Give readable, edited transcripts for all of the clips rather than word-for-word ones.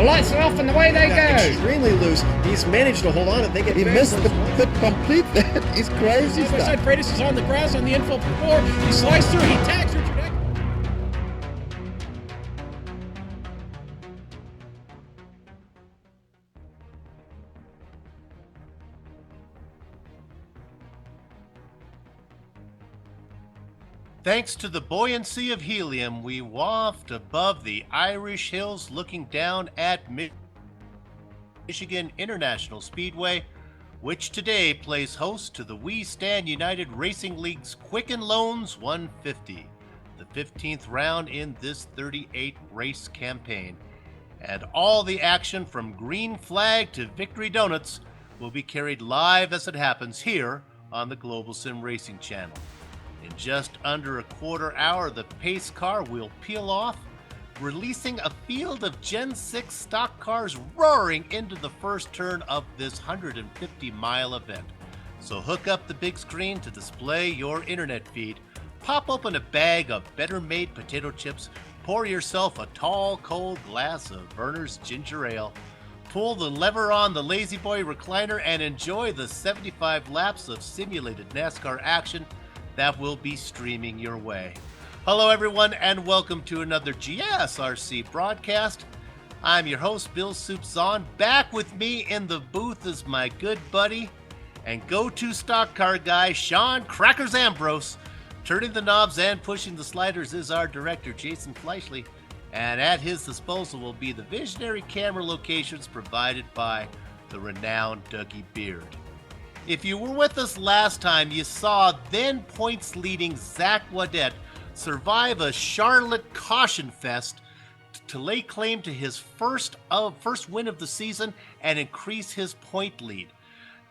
The lights are off and away they go. Extremely loose. He's managed to hold on and they get. He missed the complete. He's crazy stuff. Side Freitas is on the grass on the infield floor. He slides through. He tags Richard Eck. Thanks to the buoyancy of helium, we waft above the Irish Hills looking down at Michigan International Speedway, which today plays host to the We Stand United Racing League's Quicken Loans 150, the 15th round in this 38-race campaign. And all the action from green flag to victory donuts will be carried live as it happens here on the Global Sim Racing Channel. In just under a quarter hour, the pace car will peel off, releasing a field of Gen 6 stock cars roaring into the first turn of this 150-mile event. So hook up the big screen to display your internet feed, pop open a bag of better-made potato chips, pour yourself a tall, cold glass of Verner's ginger ale, pull the lever on the Lazy Boy recliner, and enjoy the 75 laps of simulated NASCAR action that will be streaming your way. Hello everyone and welcome to another GSRC broadcast. I'm your host Bill Soup Zahn. Back with me in the booth is my good buddy and go-to stock car guy Sean Crackers Ambrose. Turning the knobs and pushing the sliders is our director Jason Fleischle, and at his disposal will be the visionary camera locations provided by the renowned Dougie Beard. If you were with us last time, you saw then points leading Zach Wadet survive a Charlotte caution fest to lay claim to his first win of the season and increase his point lead.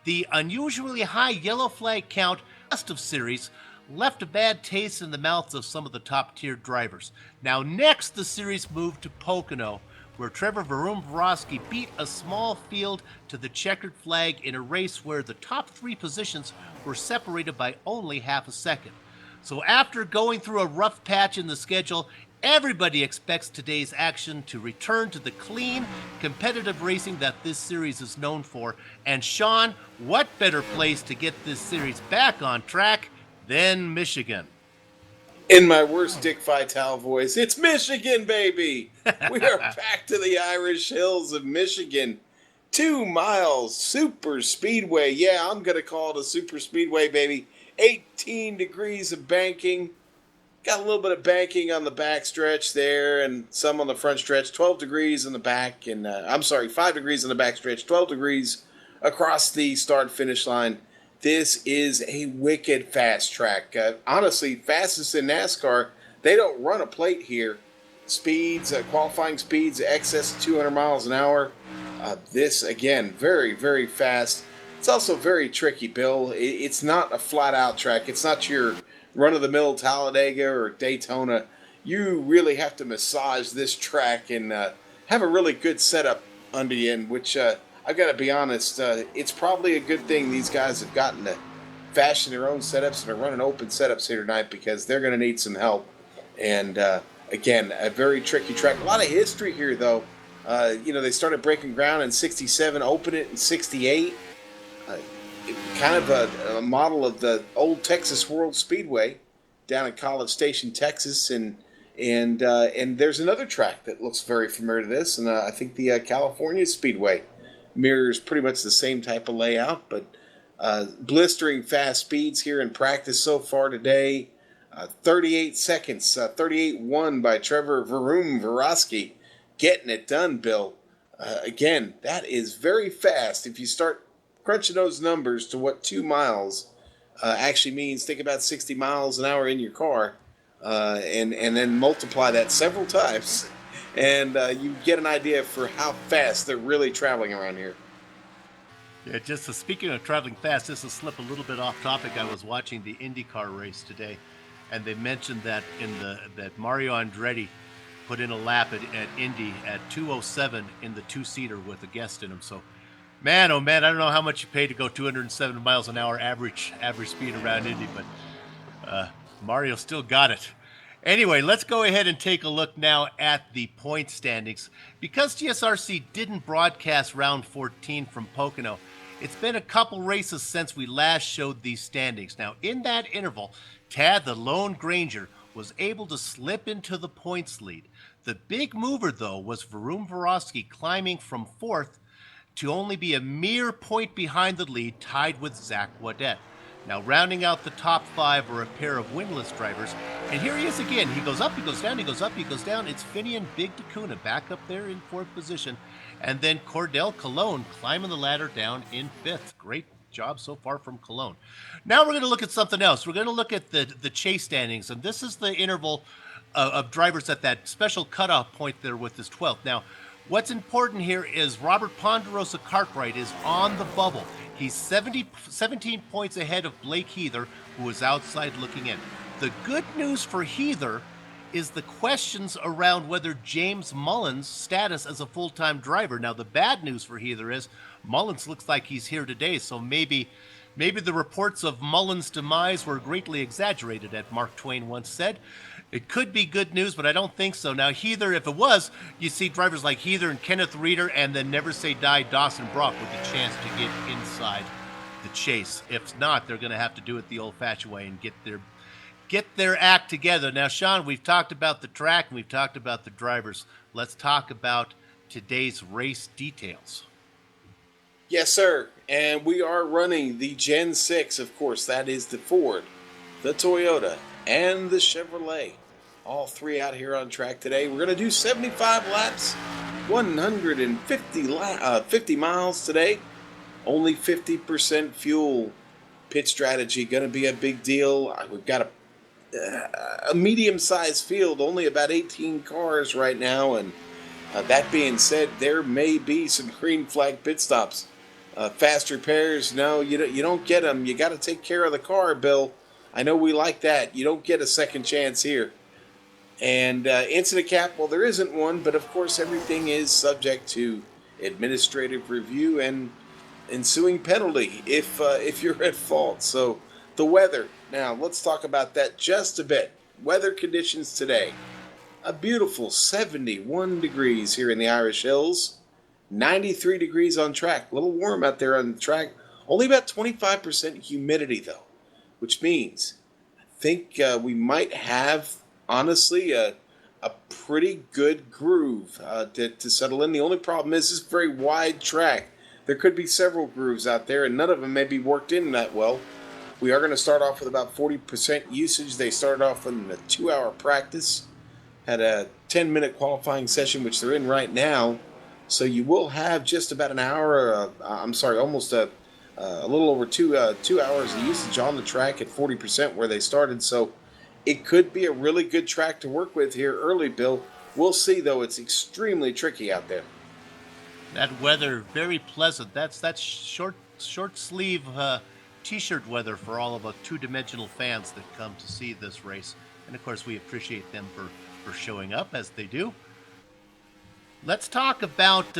The unusually high yellow flag count of series left a bad taste in the mouths of some of the top tier drivers. Now next, the series moved to Pocono, where Trevor Varun-Varosky beat a small field to the checkered flag in a race where the top three positions were separated by only half a second. So after going through a rough patch in the schedule, everybody expects today's action to return to the clean, competitive racing that this series is known for. And Sean, what better place to get this series back on track than Michigan? In my worst Dick Vitale voice, it's Michigan, baby! We are back to the Irish Hills of Michigan. 2 miles, super speedway. Yeah, I'm going to call it a super speedway, baby. 18 degrees of banking. Got a little bit of banking on the back stretch there and some on the front stretch. 12 degrees in the back, and 5 degrees in the back stretch, 12 degrees across the start-finish line. This is a wicked fast track. Honestly, fastest in NASCAR. They don't run a plate here. Speeds, qualifying speeds, excess of 200 miles an hour. This, again, very, very fast. It's also very tricky, Bill. It's not a flat-out track. It's not your run-of-the-mill Talladega or Daytona. You really have to massage this track and have a really good setup under you, in which I've got to be honest, it's probably a good thing these guys have gotten to fashion their own setups and are running open setups here tonight, because they're going to need some help. And again, a very tricky track. A lot of history here, though. They started breaking ground in 67, opened it in 68. Kind of a model of the old Texas World Speedway down in College Station, Texas. And there's another track that looks very familiar to this, and I think the California Speedway mirrors pretty much the same type of layout, but blistering fast speeds here in practice so far today. 38 seconds, 38-1 by Trevor Varun-Varosky, getting it done, Bill. Again, that is very fast. If you start crunching those numbers to what 2 miles actually means, think about 60 miles an hour in your car, and then multiply that several times. And you get an idea for how fast they're really traveling around here. Yeah, just speaking of traveling fast, this will slip a little bit off topic. I was watching the IndyCar race today, and they mentioned that that Mario Andretti put in a lap at Indy at 2:07 in the two-seater with a guest in him. So, man, oh man, I don't know how much you pay to go 207 miles an hour average speed around Indy, but Mario still got it. Anyway, let's go ahead and take a look now at the point standings. Because GSRC didn't broadcast round 14 from Pocono, it's been a couple races since we last showed these standings. Now, in that interval, Tad the Lone Granger was able to slip into the points lead. The big mover, though, was Varun Vorosky climbing from fourth to only be a mere point behind the lead, tied with Zach Wadet. Now, rounding out the top five are a pair of winless drivers. And here he is again. He goes up, he goes down, he goes up, he goes down. It's Finian Big Tacuna back up there in fourth position. And then Cordell Cologne climbing the ladder down in fifth. Great job so far from Cologne. Now we're going to look at something else. We're going to look at the chase standings. And this is the interval of drivers at that special cutoff point there with this 12th. Now, what's important here is Robert Ponderosa Cartwright is on the bubble. He's 17 points ahead of Blake Heather, who is outside looking in. The good news for Heather is the questions around whether James Mullins' status as a full-time driver. Now, the bad news for Heather is Mullins looks like he's here today, so maybe the reports of Mullins' demise were greatly exaggerated, as Mark Twain once said. It could be good news, but I don't think so. Now, Heather, if it was, you see drivers like Heather and Kenneth Reeder and then Never Say Die Dawson Brock with the chance to get inside the chase. If not, they're going to have to do it the old-fashioned way and get their act together. Now, Sean, we've talked about the track and we've talked about the drivers. Let's talk about today's race details. Yes, sir. And we are running the Gen 6, of course. That is the Ford, the Toyota, and the Chevrolet. All three out here on track today. We're going to do 75 laps, 50 miles today. Only 50% fuel. Pit strategy going to be a big deal. We've got a medium-sized field, only about 18 cars right now. And that being said, there may be some green flag pit stops. Fast repairs, no, you don't get them. You got to take care of the car, Bill. I know we like that. You don't get a second chance here. And incident cap, well, there isn't one, but of course everything is subject to administrative review and ensuing penalty if you're at fault. So the weather, now let's talk about that just a bit. Weather conditions today. A beautiful 71 degrees here in the Irish Hills. 93 degrees on track. A little warm out there on the track. Only about 25% humidity, though, which means I think we might have, honestly, a pretty good groove to settle in. The only problem is it's a very wide track. There could be several grooves out there, and none of them may be worked in that well. We are going to start off with about 40% usage. They started off in a 2-hour practice, had a 10-minute qualifying session, which they're in right now. So you will have just about an hour, almost a little over 2 hours of usage on the track at 40% where they started. So it could be a really good track to work with here early, Bill. We'll see, though. It's extremely tricky out there. That weather, very pleasant. That's short sleeve T-shirt weather for all of us two-dimensional fans that come to see this race. And, of course, we appreciate them for showing up, as they do. Let's talk about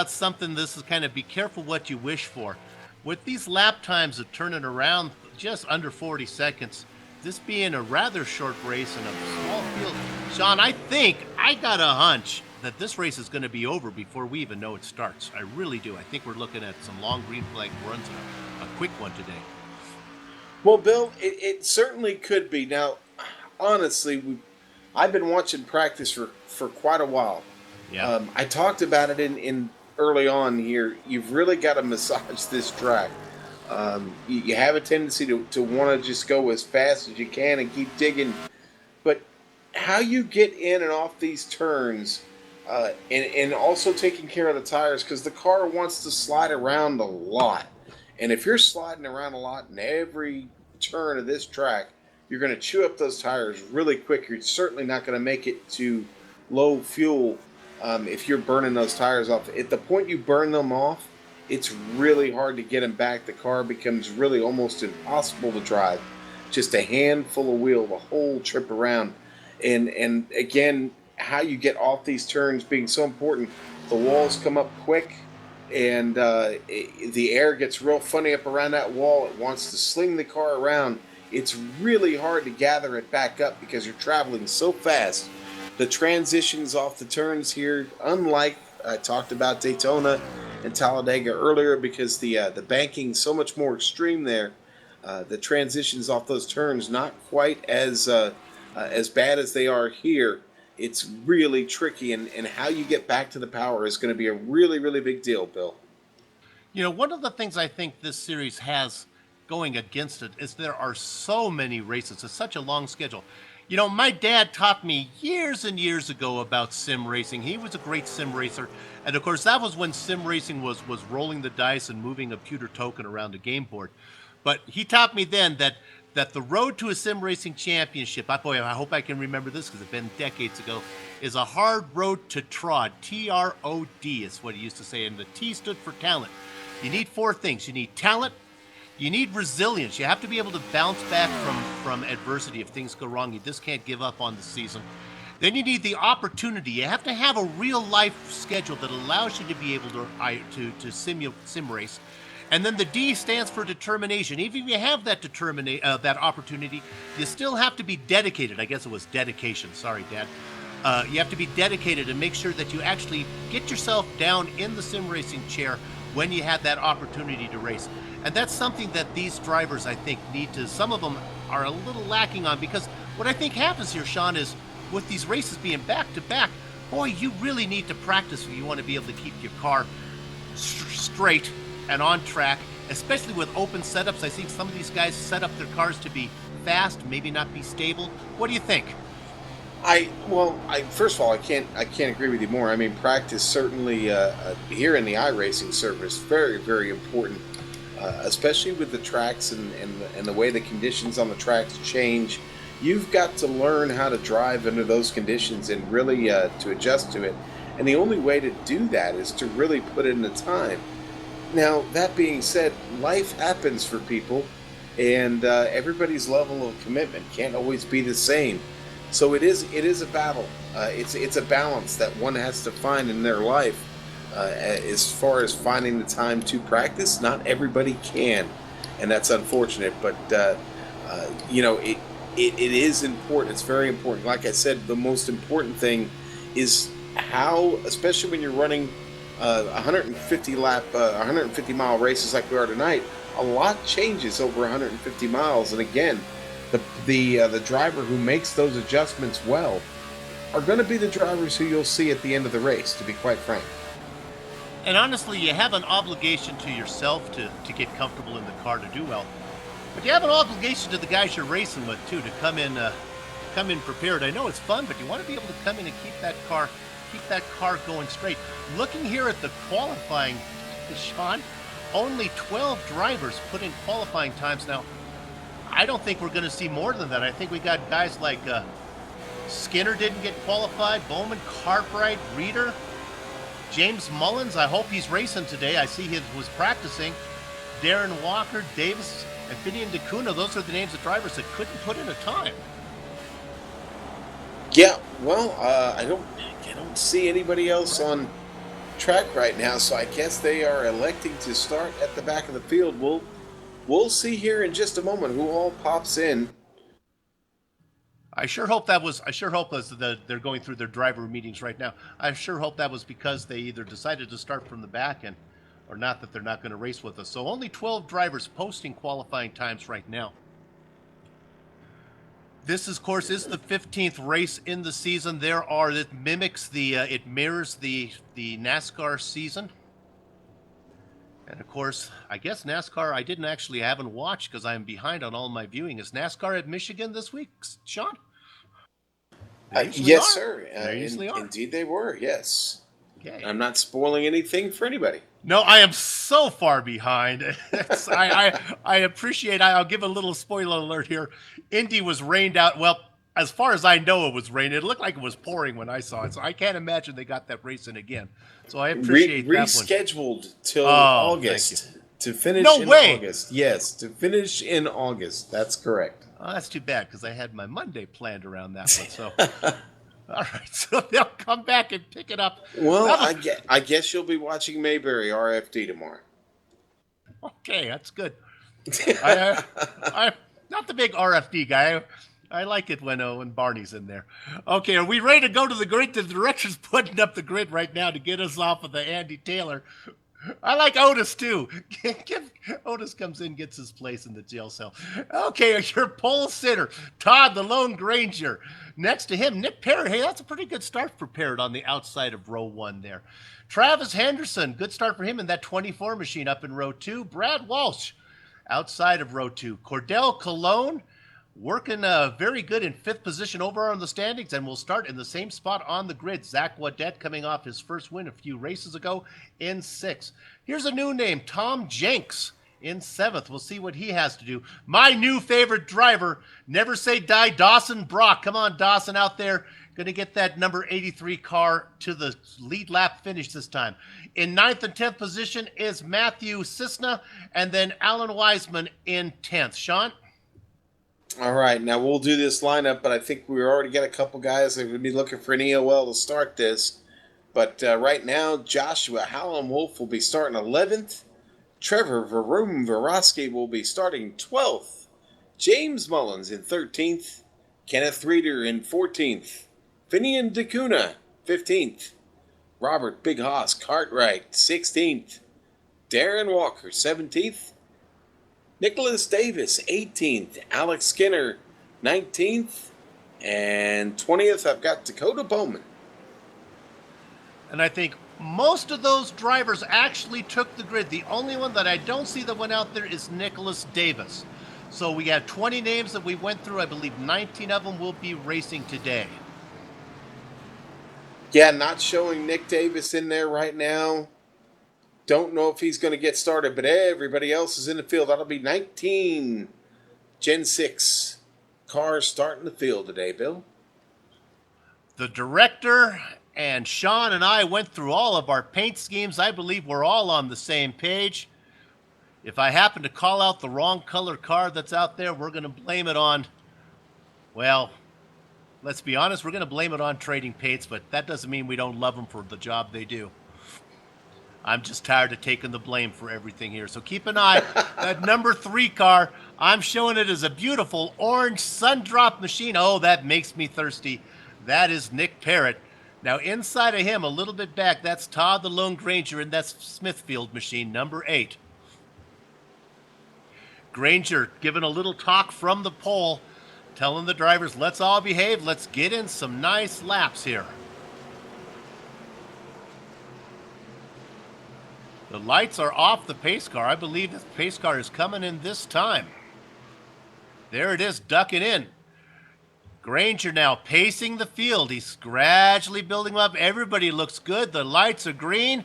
something. This is kind of be careful what you wish for. With these lap times of turning around just under 40 seconds, this being a rather short race in a small field, Sean, I think I got a hunch that this race is going to be over before we even know it starts. I really do. I think we're looking at some long green flag runs and a quick one today. Well, Bill, it certainly could be. Now, honestly, I've been watching practice for quite a while. Yeah. I talked about it in early on here. You've really got to massage this track. You have a tendency to want to just go as fast as you can and keep digging. But how you get in and off these turns, and also taking care of the tires, because the car wants to slide around a lot. And if you're sliding around a lot in every turn of this track, you're going to chew up those tires really quick. You're certainly not going to make it to low fuel if you're burning those tires off. At the point you burn them off, it's really hard to get them back. The car becomes really almost impossible to drive. Just a handful of wheel the whole trip around. And again, how you get off these turns being so important. The walls come up quick, and the air gets real funny up around that wall. It wants to sling the car around. it's really hard to gather it back up because you're traveling so fast. The transitions off the turns here, unlike I talked about Daytona and Talladega earlier, because the banking's so much more extreme there. The transitions off those turns not quite as bad as they are here. It's really tricky, and how you get back to the power is going to be a really, really big deal, Bill. You know, one of the things I think this series has going against it is there are so many races. It's such a long schedule. You know, my dad taught me years and years ago about sim racing. He was a great sim racer. And of course, that was when sim racing was rolling the dice and moving a pewter token around a game board. But he taught me then that the road to a sim racing championship, boy, I hope I can remember this because it's been decades ago, is a hard road to trod. T-R-O-D is what he used to say. And the T stood for talent. You need four things. You need talent. You need resilience. You have to be able to bounce back from adversity if things go wrong. You just can't give up on the season. Then you need the opportunity. You have to have a real life schedule that allows you to be able to sim race. And then the D stands for determination. Even if you have that that opportunity, you still have to be dedicated. I guess it was dedication. Sorry, Dad. You have to be dedicated and make sure that you actually get yourself down in the sim racing chair when you have that opportunity to race. And that's something that these drivers, I think, need to, some of them are a little lacking on, because what I think happens here, Sean, is with these races being back to back, boy, you really need to practice if you want to be able to keep your car straight and on track, especially with open setups. I think some of these guys set up their cars to be fast, maybe not be stable. What do you think? First of all, I can't agree with you more. I mean, practice certainly here in the iRacing service very, very important, especially with the tracks and the way the conditions on the tracks change. You've got to learn how to drive under those conditions and really to adjust to it. And the only way to do that is to really put in the time. Now, that being said, life happens for people, and everybody's level of commitment can't always be the same. So it is a battle. It's a balance that one has to find in their life. As far as finding the time to practice, not everybody can, and that's unfortunate. But it is important. It's very important. Like I said, the most important thing is how, especially when you're running 150 mile races like we are tonight. A lot changes over 150 miles, and again, the driver who makes those adjustments well are going to be the drivers who you'll see at the end of the race, to be quite frank. And honestly, you have an obligation to yourself to get comfortable in the car to do well. But you have an obligation to the guys you're racing with, too, to come in prepared. I know it's fun, but you want to be able to come in and keep that car going straight. Looking here at the qualifying, Sean, only 12 drivers put in qualifying times now. I don't think we're going to see more than that. I think we got guys like Skinner didn't get qualified, Bowman, Cartwright, Reeder, James Mullins. I hope he's racing today. I see he was practicing. Darren Walker, Davis, and Finian DeCuna. Those are the names of drivers that couldn't put in a time. Yeah, well, I don't see anybody else on track right now, so I guess they are electing to start at the back of the field. We'll see here in just a moment who all pops in. I sure hope that they're going through their driver meetings right now. I sure hope that was because they either decided to start from the back end or not, that they're not going to race with us. So only 12 drivers posting qualifying times right now. This, of course, is the 15th race in the season. It mirrors the NASCAR season. And of course, I guess NASCAR, I haven't watched because I'm behind on all my viewing. Is NASCAR at Michigan this week, Sean? Yes, sir. They usually are. Indeed they were, yes. Okay. I'm not spoiling anything for anybody. No, I am so far behind. I appreciate, I'll give a little spoiler alert here. Indy was rained out. Well, as far as I know, it was raining. It looked like it was pouring when I saw it, so I can't imagine they got that race in again. So I appreciate that one. Rescheduled till August to finish in August. Yes, to finish in August. That's correct. Oh, that's too bad because I had my Monday planned around that one. So, all right, so they'll come back and pick it up. Well, I guess you'll be watching Mayberry RFD tomorrow. Okay, that's good. not the big RFD guy. I like it when Barney's in there. Okay, are we ready to go to the grid? The director's putting up the grid right now to get us off of the Andy Taylor. I like Otis, too. Otis comes in, gets his place in the jail cell. Okay, your pole sitter, Todd the Lone Granger. Next to him, Nick Parrott. Hey, that's a pretty good start for Parrott on the outside of row 1 there. Travis Henderson, good start for him in that 24 machine up in row 2. Brad Walsh, outside of row 2. Cordell Cologne, working very good in 5th position over on the standings, and will start in the same spot on the grid. Zach Wadet coming off his first win a few races ago in 6th. Here's a new name, Tom Jenks in 7th. We'll see what he has to do. My new favorite driver, never say die, Dawson Brock. Come on, Dawson, out there. Going to get that number 83 car to the lead lap finish this time. In 9th and 10th position is Matthew Cisna, and then Alan Wiseman in 10th. Sean? All right, now we'll do this lineup, but I think we already got a couple guys that would be looking for an EOL to start this. But right now, Joshua Hallam Wolf will be starting 11th. Trevor Varosky will be starting 12th. James Mullins in 13th. Kenneth Reeder in 14th. Finian DeCuna, 15th. Robert Big Hoss Cartwright, 16th. Darren Walker, 17th. Nicholas Davis, 18th. Alex Skinner, 19th. And 20th, I've got Dakota Bowman. And I think most of those drivers actually took the grid. The only one that I don't see that went out there is Nicholas Davis. So we have 20 names that we went through. I believe 19 of them will be racing today. Yeah, not showing Nick Davis in there right now. Don't know if he's going to get started, but everybody else is in the field. That'll be 19 Gen 6 cars starting the field today, Bill. The director and Sean and I went through all of our paint schemes. I believe we're all on the same page. If I happen to call out the wrong color car that's out there, we're going to blame it on, well, let's be honest, we're going to blame it on Trading Paints, but that doesn't mean we don't love them for the job they do. I'm just tired of taking the blame for everything here. So keep an eye. That number 3 car, I'm showing it as a beautiful orange Sundrop machine. Oh, that makes me thirsty. That is Nick Parrott. Now, inside of him, a little bit back, that's Todd the Lone Granger, and that's Smithfield machine, number 8. Granger giving a little talk from the pole, telling the drivers, let's all behave. Let's get in some nice laps here. The lights are off the pace car. I believe the pace car is coming in this time. There it is, ducking in. Granger now pacing the field. He's gradually building up. Everybody looks good. The lights are green.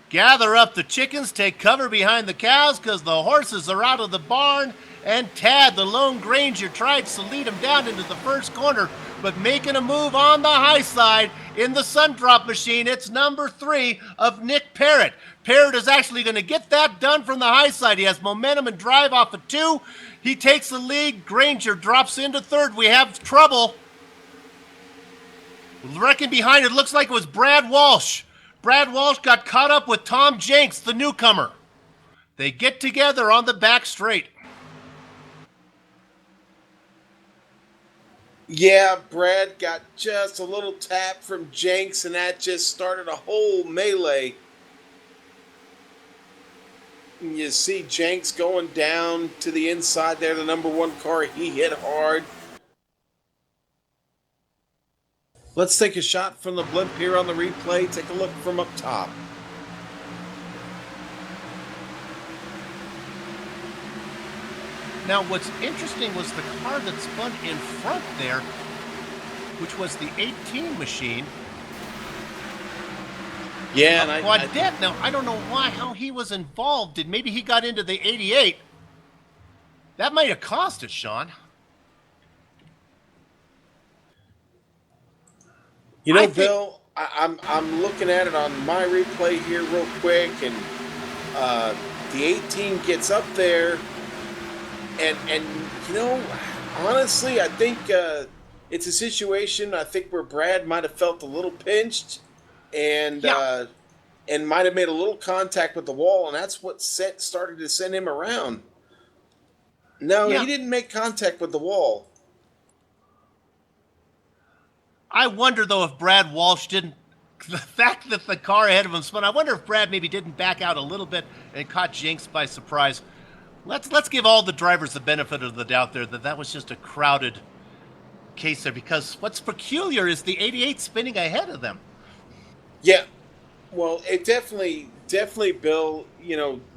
Gather up the chickens. Take cover behind the cows because the horses are out of the barn. And Tad, the Lone Granger, tries to lead him down into the first corner, but making a move on the high side in the Sundrop machine. It's number 3 of Nick Parrott. Parrott is actually going to get that done from the high side. He has momentum and drive off of 2. He takes the lead. Granger drops into 3rd. We have trouble. Wrecking behind it looks like it was Brad Walsh. Brad Walsh got caught up with Tom Jenks, the newcomer. They get together on the back straight. Yeah, Brad got just a little tap from Jenks, and that just started a whole melee. And you see Jenks going down to the inside there, the number 1 car. He hit hard. Let's take a shot from the blimp here on the replay. Take a look from up top. Now, what's interesting was the car that spun in front there, which was the 18 machine. Yeah, and Now, I don't know how he was involved. Maybe he got into the 88. That might have cost us, Sean. You know, Bill, I'm looking at it on my replay here real quick, and the 18 gets up there, and you know, honestly, I think it's a situation I think where Brad might have felt a little pinched, and might have made a little contact with the wall, and that's what started to send him around. No, Yeah. he didn't make contact with the wall. I wonder, though, if Brad Walsh didn't. The fact that the car ahead of him spun, I wonder if Brad maybe didn't back out a little bit and caught Jinx by surprise. Let's give all the drivers the benefit of the doubt there that was just a crowded case there, because what's peculiar is the 88 spinning ahead of them. Yeah. Well, it definitely, Bill,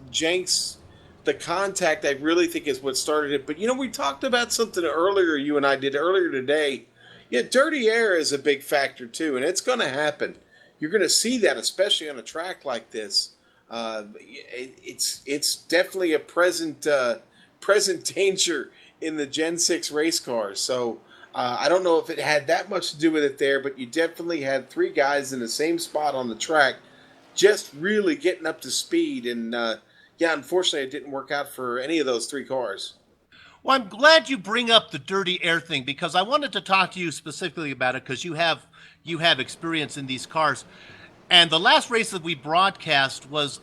Jenks, the contact, I really think is what started it. But, we talked about something earlier, you and I did earlier today. Yeah, dirty air is a big factor, too, and it's going to happen. You're going to see that, especially on a track like this. It's definitely a present danger in the Gen 6 race cars. So I don't know if it had that much to do with it there, but you definitely had three guys in the same spot on the track just really getting up to speed. And, unfortunately, it didn't work out for any of those three cars. Well, I'm glad you bring up the dirty air thing, because I wanted to talk to you specifically about it, because you have experience in these cars. And the last race that we broadcast was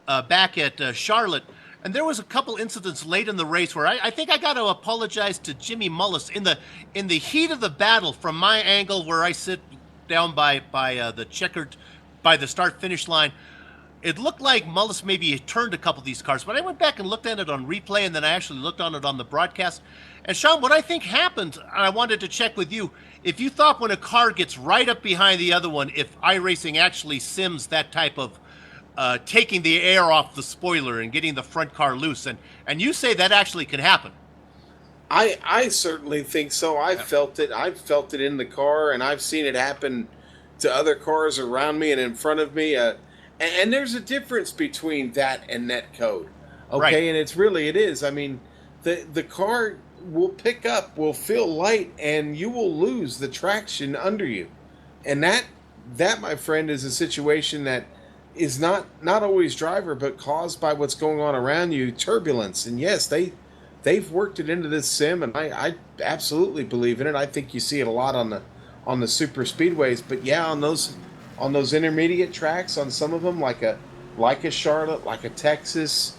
back at Charlotte, and there was a couple incidents late in the race where I think I got to apologize to Jimmy Mullis in the heat of the battle from my angle where I sit down by the start finish line. It looked like Mullis maybe had turned a couple of these cars, but I went back and looked at it on replay, and then I actually looked on it on the broadcast. And Sean, what I think happened, and I wanted to check with you, if you thought when a car gets right up behind the other one, if iRacing actually sims that type of taking the air off the spoiler and getting the front car loose, and you say that actually can happen. I certainly think so. I've felt it. I've felt it in the car, and I've seen it happen to other cars around me and in front of me. And there's a difference between that and net code. Okay, right. And it is. I mean, the car will pick up, will feel light, and you will lose the traction under you. And that my friend, is a situation that is not always driver, but caused by what's going on around you, turbulence. And yes, they've worked it into this sim, and I absolutely believe in it. I think you see it a lot on the super speedways, but yeah, on those intermediate tracks, on some of them, like a Charlotte, like a Texas,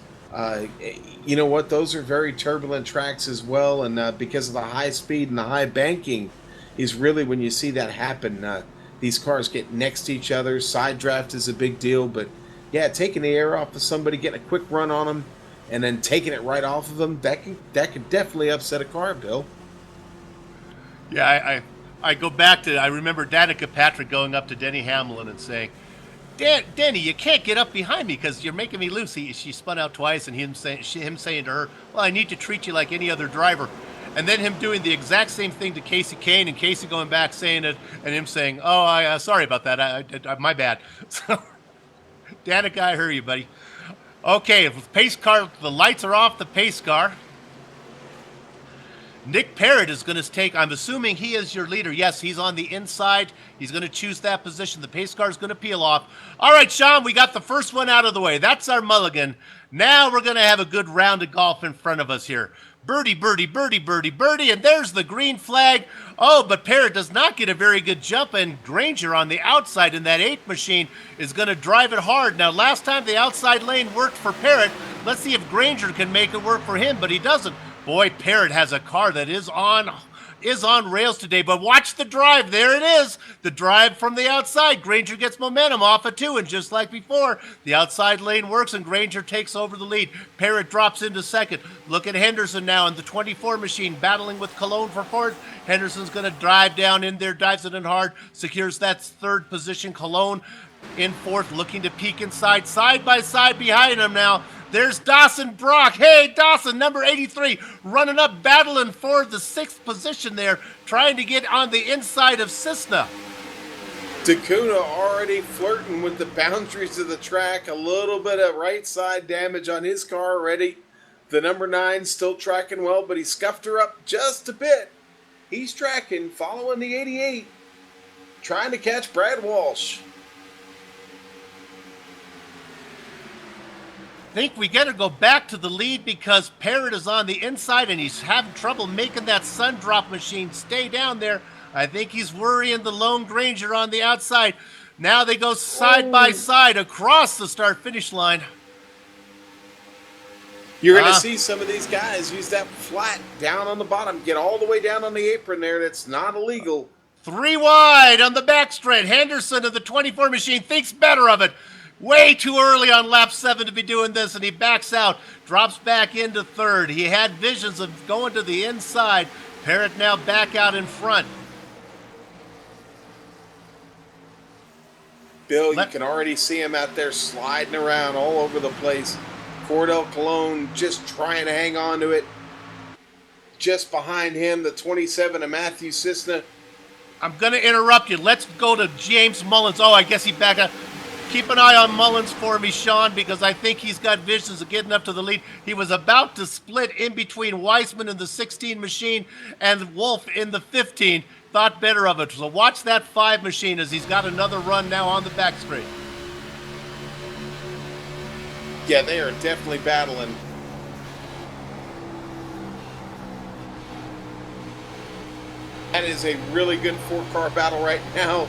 you know what? Those are very turbulent tracks as well, and because of the high speed and the high banking, is really when you see that happen. These cars get next to each other. Side draft is a big deal, but yeah, taking the air off of somebody, getting a quick run on them, and then taking it right off of them, that could definitely upset a car, Bill. Yeah, I go back to, I remember Danica Patrick going up to Denny Hamlin and saying, Denny, you can't get up behind me because you're making me loose. She spun out twice, and him saying to her, well, I need to treat you like any other driver. And then him doing the exact same thing to Casey Kane, and Casey going back saying it, and him saying, oh, sorry about that. I my bad. So, Danica, I hear you, buddy. Okay, pace car, the lights are off the pace car. Nick Parrott is going to take, I'm assuming he is your leader. Yes, he's on the inside. He's going to choose that position. The pace car is going to peel off. All right, Sean, we got the first one out of the way. That's our mulligan. Now we're going to have a good round of golf in front of us here. Birdie, birdie, birdie, birdie, birdie, and there's the green flag. Oh, but Parrott does not get a very good jump, and Granger on the outside in that 8 machine is going to drive it hard. Now, last time the outside lane worked for Parrott. Let's see if Granger can make it work for him, but he doesn't. Boy, Parrott has a car that is on rails today, but watch the drive. There it is. The drive from the outside. Granger gets momentum off of 2, and just like before, the outside lane works, and Granger takes over the lead. Parrott drops into second. Look at Henderson now in the 24 machine, battling with Cologne for fourth. Henderson's going to drive down in there, dives it in hard, secures that third position. Cologne in fourth, looking to peek inside, side by side behind him now. There's Dawson Brock. Hey, Dawson, number 83, running up, battling for the 6th position there, trying to get on the inside of Cisna. Dacuna already flirting with the boundaries of the track. A little bit of right side damage on his car already. The number 9 still tracking well, but he scuffed her up just a bit. He's tracking, following the 88, trying to catch Brad Walsh. I think we got to go back to the lead because Parrott is on the inside and he's having trouble making that sun drop machine stay down there. I think he's worrying the Lone Granger on the outside. Now they go side by side across the start-finish line. You're going to see some of these guys use that flat down on the bottom, get all the way down on the apron there. That's not illegal. 3 wide on the back straight. Henderson of the 24 machine thinks better of it. Way too early on lap 7 to be doing this, and he backs out, drops back into third. He had visions of going to the inside. Parrott now back out in front. Bill, you can already see him out there sliding around all over the place. Cordell Cologne just trying to hang on to it. Just behind him, the 27 of Matthew Cisna. I'm going to interrupt you. Let's go to James Mullins. Oh, I guess he back up. Keep an eye on Mullins for me, Sean, because I think he's got visions of getting up to the lead. He was about to split in between Weissman in the 16 machine and Wolf in the 15. Thought better of it. So watch that 5 machine as he's got another run now on the back straight. Yeah, they are definitely battling. That is a really good 4-car battle right now.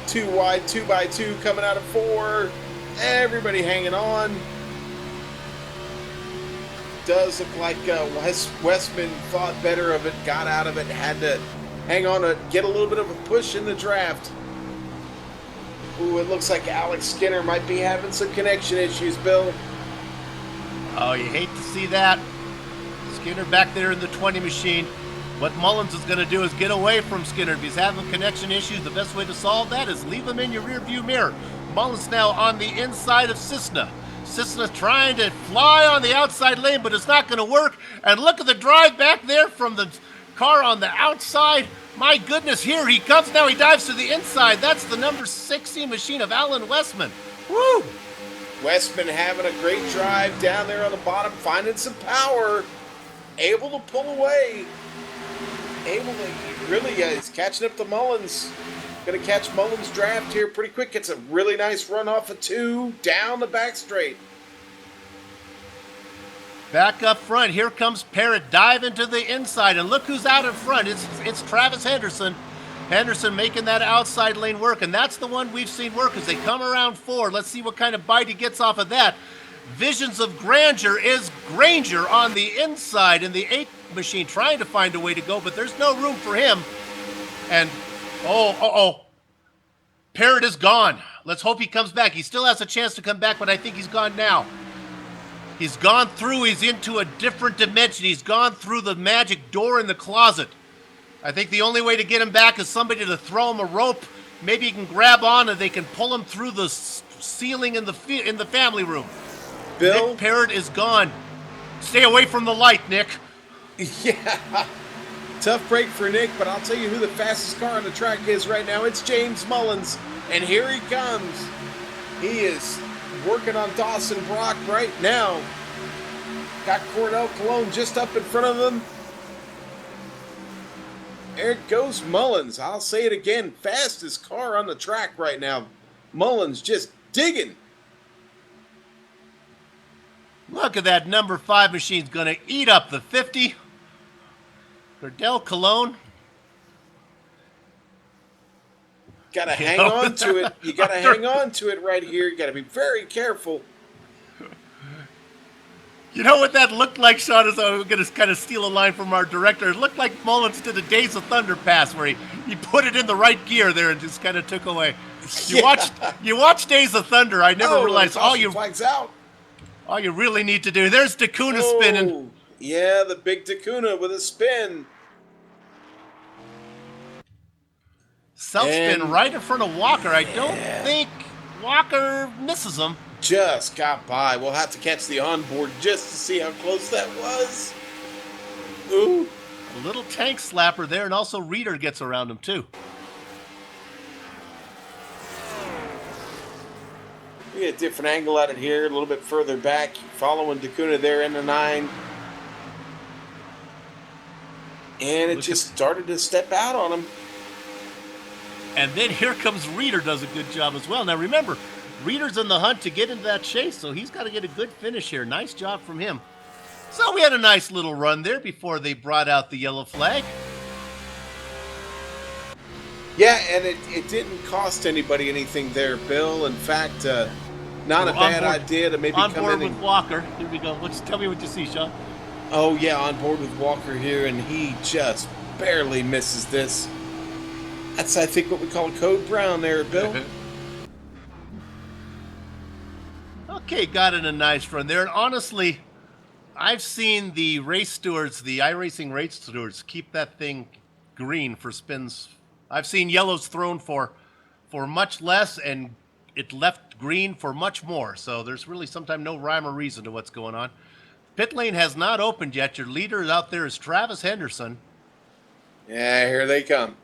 2 wide, 2 by 2 coming out of 4. Everybody hanging on. Does look like Westman thought better of it, got out of it, had to hang on to get a little bit of a push in the draft. Ooh, it looks like Alex Skinner might be having some connection issues, Bill. Oh, you hate to see that. Skinner back there in the 20 machine. What Mullins is going to do is get away from Skinner. If he's having connection issues, the best way to solve that is leave him in your rearview mirror. Mullins now on the inside of Cisna. Cisna trying to fly on the outside lane, but it's not going to work. And look at the drive back there from the car on the outside. My goodness, here he comes. Now he dives to the inside. That's the number 60 machine of Alan Westman. Woo! Westman having a great drive down there on the bottom, finding some power. Able to pull away. He's catching up to Mullins. Going to catch Mullins' draft here pretty quick. Gets a really nice run off of 2, down the back straight. Back up front, here comes Parrott diving to the inside, and look who's out in front. It's Travis Henderson. Henderson making that outside lane work, and that's the one we've seen work as they come around 4. Let's see what kind of bite he gets off of that. Visions of Grandeur is Granger on the inside in the 8 machine, trying to find a way to go, but there's no room for him. And, Parrott is gone. Let's hope he comes back. He still has a chance to come back, but I think he's gone now. He's gone through. He's into a different dimension. He's gone through the magic door in the closet. I think the only way to get him back is somebody to throw him a rope. Maybe he can grab on and they can pull him through the ceiling in the family room. Bill? Nick Parrott is gone. Stay away from the light, Nick. Yeah. Tough break for Nick, but I'll tell you who the fastest car on the track is right now. It's James Mullins, and here he comes. He is working on Dawson Brock right now. Got Cordell Cologne just up in front of him. There goes Mullins. I'll say it again. Fastest car on the track right now. Mullins just digging. Look at that number 5 machine's going to eat up the 50. Cordell Cologne. Got to hang on to it. You got to hang on to it right here. You got to be very careful. You know what that looked like, Sean? Is I'm going to kind of steal a line from our director. It looked like Mullins did a Days of Thunder pass where he put it in the right gear there and just kind of took away. You watch Days of Thunder. I never realized flags out. All you really need to do. There's Dacuna spinning. Yeah, the big Dacuna with a spin. Self-spin right in front of Walker. I don't think Walker misses him. Just got by. We'll have to catch the onboard just to see how close that was. Ooh. A little tank slapper there, and also Reeder gets around him, too. We get a different angle at it here, a little bit further back. Following Dacuna there in the 9. And it just started to step out on him. And then here comes Reeder, does a good job as well. Now remember, Reeder's in the hunt to get into that chase, so he's got to get a good finish here. Nice job from him. So we had a nice little run there before they brought out the yellow flag. Yeah, and it didn't cost anybody anything there, Bill. In fact, not a On bad board- idea to maybe on come board in with and. Walker. Here we go. Tell me what you see, Sean. Oh, yeah, on board with Walker here, and he just barely misses this. That's, I think, what we call a code brown there, Bill. Okay, got in a nice run there. And honestly, I've seen the race stewards, the iRacing race stewards, keep that thing green for spins. I've seen yellows thrown for much less, and it left green for much more. So there's really sometimes no rhyme or reason to what's going on. Pit lane has not opened yet. Your leader out there is Travis Henderson. Yeah, here they come.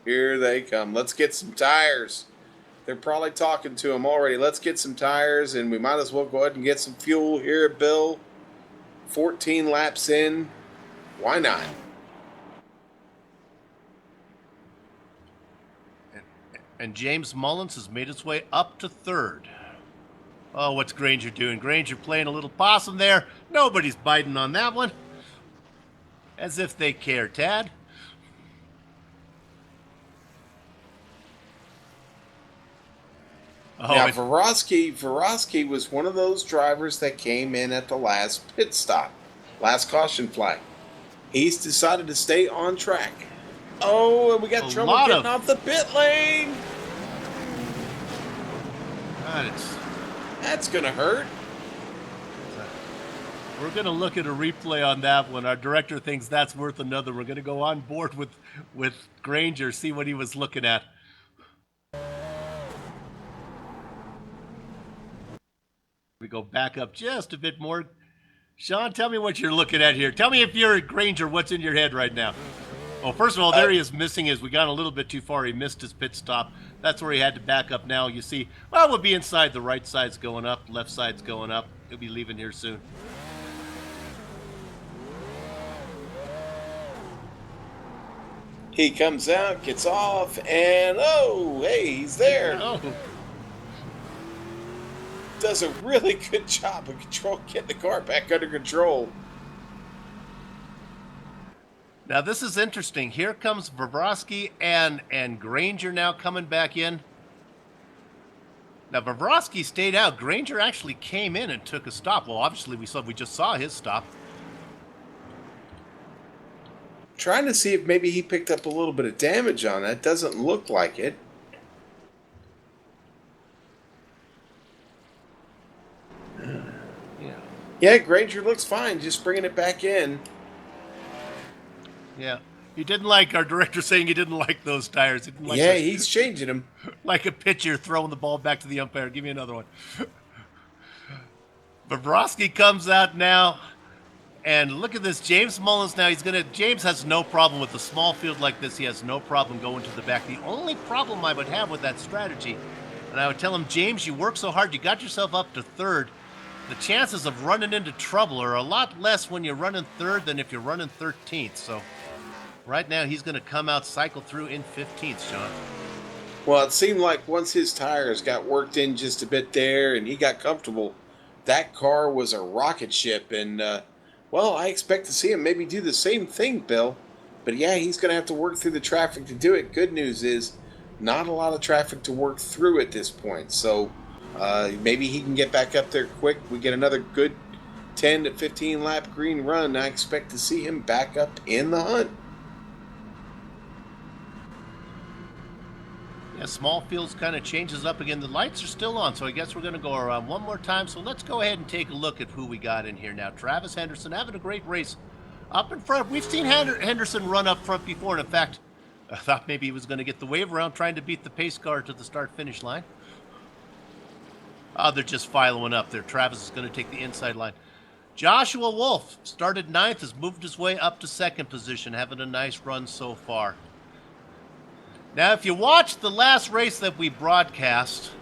Here they come. Let's get some tires. They're probably talking to him already. Let's get some tires, and we might as well go ahead and get some fuel here, Bill. 14 laps in. Why not? And James Mullins has made his way up to third. Oh, what's Granger doing? Granger playing a little possum there. Nobody's biting on that one. As if they care, Tad. Oh, Now, Vorosky was one of those drivers that came in at the last pit stop, last caution flag. He's decided to stay on track. Oh, and we got trouble getting off the pit lane. That's going to hurt. We're going to look at a replay on that one. Our director thinks that's worth another. We're going to go on board with Granger, see what he was looking at. We go back up just a bit more. Sean, tell me what you're looking at here. Tell me if you're a Granger, what's in your head right now? Oh, first of all, there he is missing his. We got a little bit too far. He missed his pit stop. That's where he had to back up now. You see, well, we'll be inside. The right side's going up. Left side's going up. He'll be leaving here soon. He comes out, gets off, and oh, hey, he's there. Oh. Does a really good job of getting the car back under control. Now, this is interesting. Here comes Bobrovsky and Granger now coming back in. Now, Bobrovsky stayed out. Granger actually came in and took a stop. Well, obviously, we just saw his stop. Trying to see if maybe he picked up a little bit of damage on that. Doesn't look like it. Yeah, Granger looks fine. Just bringing it back in. Yeah. He didn't like, our director saying he didn't like those tires. He didn't like Yeah, those, he's changing them. like a pitcher throwing the ball back to the umpire. Give me another one. Bobrovsky comes out now. And look at this. James Mullins now. James has no problem with a small field like this. He has no problem going to the back. The only problem I would have with that strategy, and I would tell him, James, you work so hard. You got yourself up to third. The chances of running into trouble are a lot less when you're running third than if you're running 13th. So right now he's going to come out, cycle through in 15th, Sean. Well, it seemed like once his tires got worked in just a bit there and he got comfortable, that car was a rocket ship. And, well, I expect to see him maybe do the same thing, Bill. But, yeah, he's going to have to work through the traffic to do it. Good news is not a lot of traffic to work through at this point. So maybe he can get back up there quick. We get another good 10 to 15 lap green run. I expect to see him back up in the hunt. Yeah, small fields kind of changes up again. The lights are still on, so I guess we're going to go around one more time. So let's go ahead and take a look at who we got in here now. Travis Henderson having a great race up in front. We've seen Henderson run up front before, and in fact, I thought maybe he was going to get the wave around trying to beat the pace car to the start-finish line. Oh, they're just following up there. Travis is going to take the inside line. Joshua Wolf started 9th, has moved his way up to 2nd position, having a nice run so far. Now, if you watched the last race that we broadcast,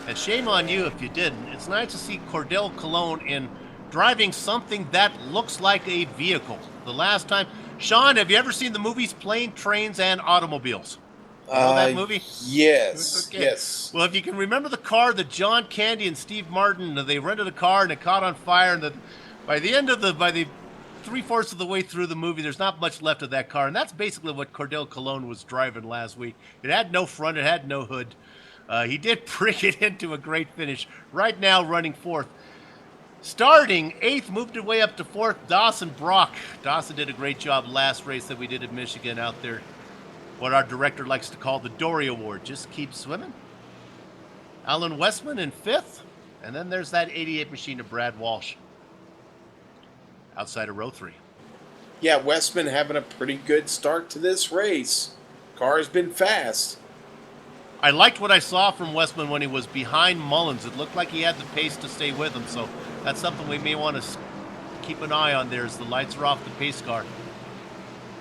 and shame on you if you didn't, it's nice to see Cordell Cologne in driving something that looks like a vehicle. The last time, Sean, have you ever seen the movies Plane, Trains, and Automobiles? You know that movie? Yes. Okay. Yes. Well, if you can remember the car that John Candy and Steve Martin, they rented a car and it caught on fire, and by the 3/4 of the way through the movie, there's not much left of that car, and that's basically what Cordell Cologne was driving last week. It had no front, it had no hood. He did bring it into a great finish. Right now, running fourth. Starting eighth, moved it way up to fourth, Dawson Brock. Dawson did a great job last race that we did in Michigan out there. What our director likes to call the Dory Award. Just keep swimming. Alan Westman in fifth. And then there's that 88 machine of Brad Walsh outside of row 3. Yeah, Westman having a pretty good start to this race. Car's been fast. I liked what I saw from Westman when he was behind Mullins. It looked like he had the pace to stay with him, so that's something we may want to keep an eye on there as the lights are off the pace car.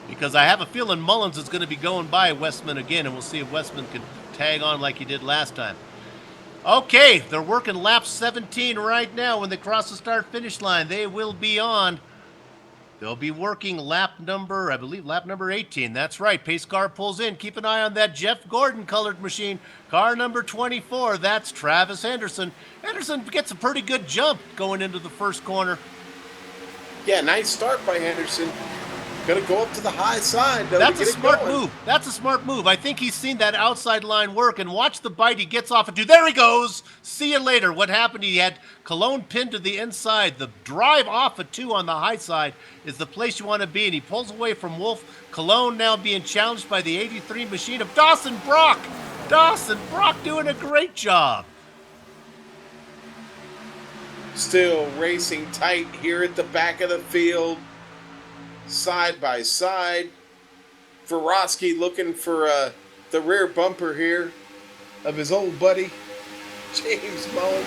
Because I have a feeling Mullins is going to be going by Westman again, and we'll see if Westman can tag on like he did last time. Okay, they're working lap 17 right now. When they cross the start-finish line, they will be on. They'll be working lap number 18. That's right. Pace car pulls in. Keep an eye on that Jeff Gordon colored machine. Car number 24. That's Travis Henderson. Henderson gets a pretty good jump going into the first corner. Yeah, nice start by Henderson. Going to go up to the high side, though. That's a smart move. That's a smart move. I think he's seen that outside line work, and watch the bite he gets off into. There he goes. See you later. What happened? He had Cologne pinned to the inside. The drive off a 2 on the high side is the place you want to be, and he pulls away from Wolf. Cologne now being challenged by the 83 machine of Dawson Brock. Dawson Brock doing a great job. Still racing tight here at the back of the field. Side by side. Vorosky looking for the rear bumper here of his old buddy, James Mullins.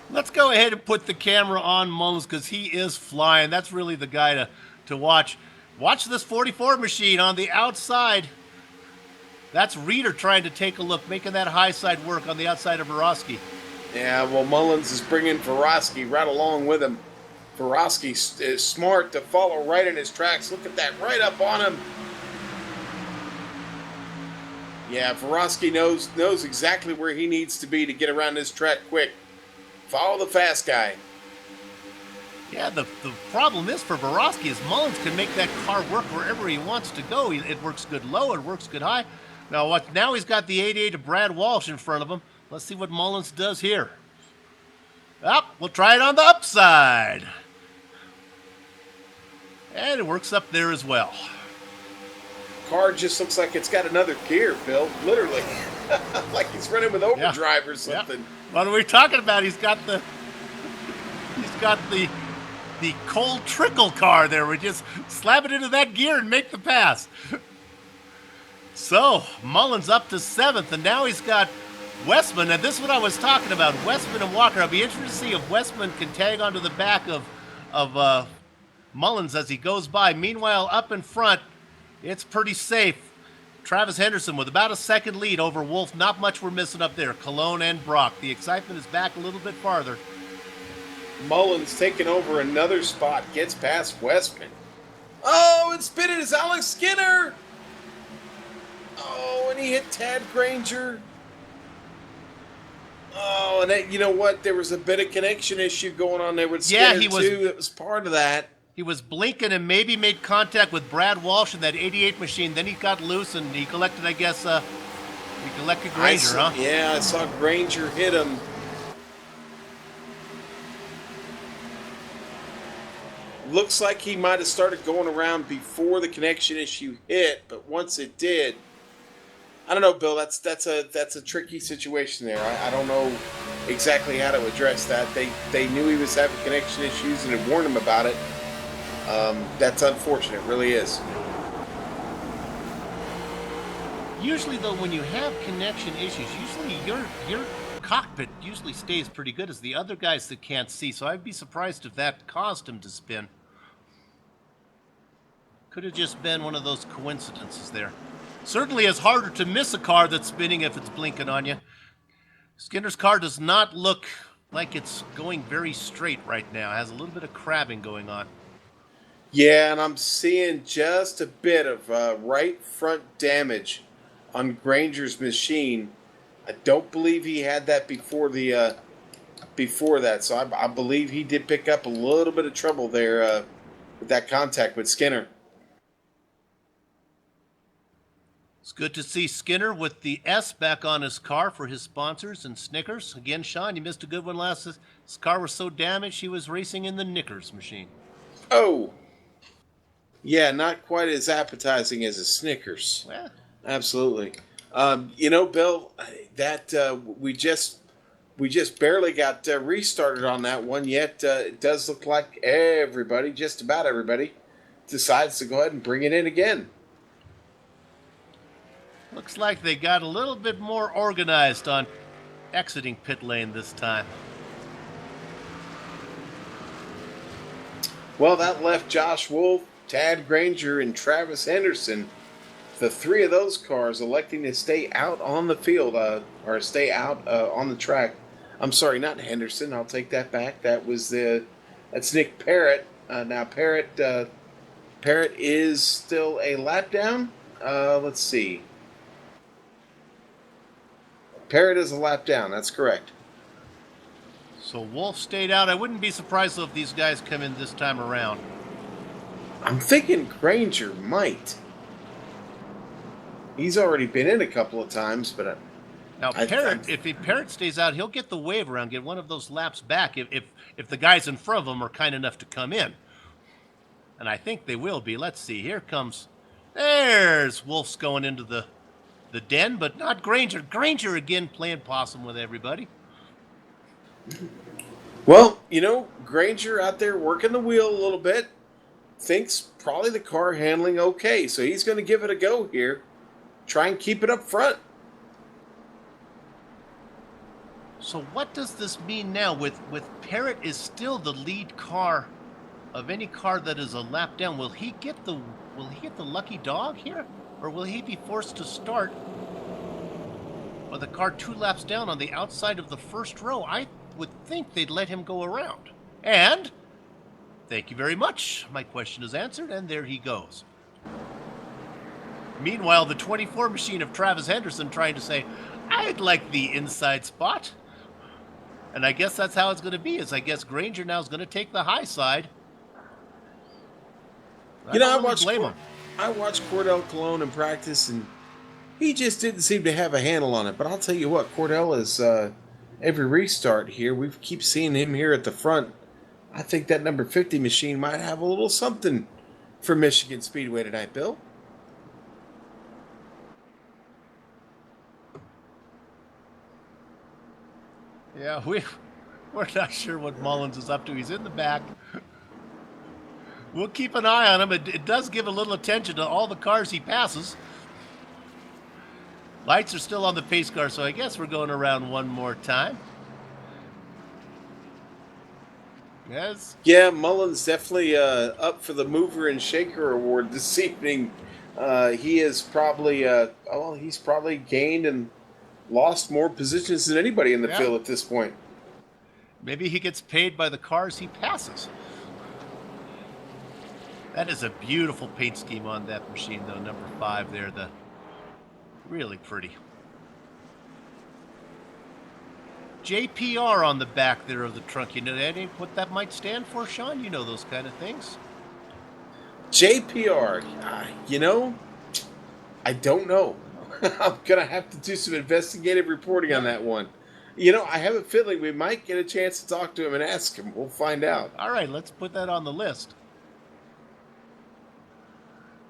Let's go ahead and put the camera on Mullins because he is flying. That's really the guy to watch. Watch this 44 machine on the outside. That's Reeder trying to take a look, making that high side work on the outside of Vorosky. Yeah, well, Mullins is bringing Vorosky right along with him. Vorosky is smart to follow right in his tracks. Look at that, right up on him. Yeah, Vorosky knows exactly where he needs to be to get around this track quick. Follow the fast guy. Yeah, the problem is for Vorosky is Mullins can make that car work wherever he wants to go. It works good low, it works good high. Now he's got the 88 of Brad Walsh in front of him. Let's see what Mullins does here. We'll try it on the upside. And it works up there as well. Car just looks like it's got another gear, Bill. Literally. Like he's running with overdrive or something. Yeah. What are we talking about? He's got the cold trickle car there. We just slap it into that gear and make the pass. So, Mullins up to 7th, and now he's got Westman, and this is what I was talking about, Westman and Walker. I'll be interested to see if Westman can tag onto the back of Mullins as he goes by. Meanwhile, up in front, it's pretty safe. Travis Henderson with about a second lead over Wolf. Not much we're missing up there. Cologne and Brock. The excitement is back a little bit farther. Mullins taking over another spot. Gets past Westman. Oh, and spinning is Alex Skinner. Oh, and he hit Tad Granger. Oh, and you know what? There was a bit of connection issue going on there with Skinner, too. That was part of that. He was blinking and maybe made contact with Brad Walsh in that 88 machine. Then he got loose and he collected, I guess, Granger, huh? Yeah, I saw Granger hit him. Looks like he might have started going around before the connection issue hit, but once it did, I don't know, Bill. That's a tricky situation there. I don't know exactly how to address that. They knew he was having connection issues and had warned him about it. That's unfortunate, it really is. Usually, though, when you have connection issues, usually your cockpit usually stays pretty good as the other guys that can't see. So I'd be surprised if that caused him to spin. Could have just been one of those coincidences there. Certainly it's harder to miss a car that's spinning if it's blinking on you. Skinner's car does not look like it's going very straight right now. It has a little bit of crabbing going on. Yeah, and I'm seeing just a bit of right front damage on Granger's machine. I don't believe he had that before that, so I believe he did pick up a little bit of trouble there with that contact with Skinner. It's good to see Skinner with the S back on his car for his sponsors and Snickers. Again, Sean, you missed a good one last. His car was so damaged he was racing in the Knickers machine. Oh, yeah, not quite as appetizing as a Snickers. Well, Absolutely. Bill, that we just barely got restarted on that one. Yet it does look like everybody, just about everybody, decides to go ahead and bring it in again. looks like they got a little bit more organized on exiting pit lane this time. Well, that left Josh Wolf, Tad Granger, and Travis Henderson. The three of those cars electing to stay out on the field, or stay out on the track. I'm sorry, not Henderson. I'll take that back. That's Nick Parrott. Now Parrott is still a lap down. Let's see. Parrott is a lap down. That's correct. So Wolf stayed out. I wouldn't be surprised though if these guys come in this time around. I'm thinking Granger might. He's already been in a couple of times, but Now Parrott, if Parrott stays out, he'll get the wave around, get one of those laps back if the guys in front of him are kind enough to come in. And I think they will be. Let's see. There's Wolf's going into the den, but not Granger. Granger again playing possum with everybody. Well, Granger out there working the wheel a little bit, thinks probably the car handling okay, so he's going to give it a go here. Try and keep it up front. So what does this mean now? With Parrott is still the lead car of any car that is a lap down. Will he get the lucky dog here, or will he be forced to start with a car 2 laps down on the outside of the first row? I would think they'd let him go around. And thank you very much. My question is answered, and there he goes. Meanwhile, the 24 machine of Travis Henderson trying to say, I'd like the inside spot. And I guess that's how it's going to be, I guess Granger now is going to take the high side. I watched Cordell Cologne in practice, and he just didn't seem to have a handle on it. But I'll tell you what, Cordell is every restart here. We keep seeing him here at the front. I think that number 50 machine might have a little something for Michigan Speedway tonight, Bill. Yeah, we're not sure what Mullins is up to. He's in the back. We'll keep an eye on him. It does give a little attention to all the cars he passes. Lights are still on the pace car, so I guess we're going around one more time. Yes. Yeah, Mullins definitely up for the Mover and Shaker Award this evening. He is probably he's probably gained and lost more positions than anybody in the field at this point. Maybe he gets paid by the cars he passes. That is a beautiful paint scheme on that machine, though. Number 5 there, really pretty. JPR on the back there of the trunk. You know what that might stand for, Sean? You know those kind of things. JPR, I don't know. I'm going to have to do some investigative reporting on that one. I have a feeling we might get a chance to talk to him and ask him. We'll find out. All right, let's put that on the list.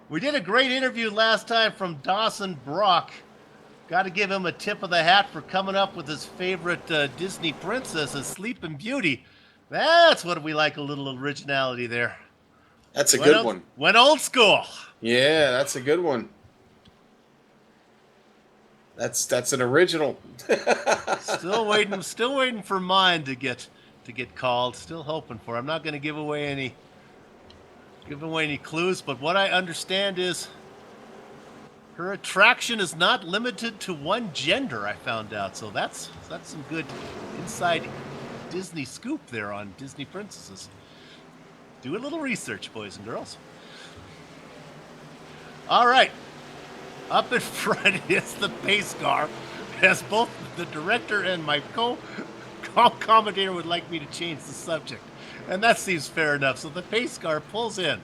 We did a great interview last time from Dawson Brock. Got to give him a tip of the hat for coming up with his favorite Disney princess, a Sleeping Beauty. That's what we like, a little originality there. That's a good one. Went old school. Yeah, that's a good one. That's an original. Still waiting for mine to get called. Still hoping for. I'm not going to give away any clues, but what I understand is her attraction is not limited to one gender, I found out. So that's some good inside Disney scoop there on Disney princesses. Do a little research, boys and girls. All right. Up in front is the pace car, as both the director and my co-commentator would like me to change the subject. And that seems fair enough. So the pace car pulls in.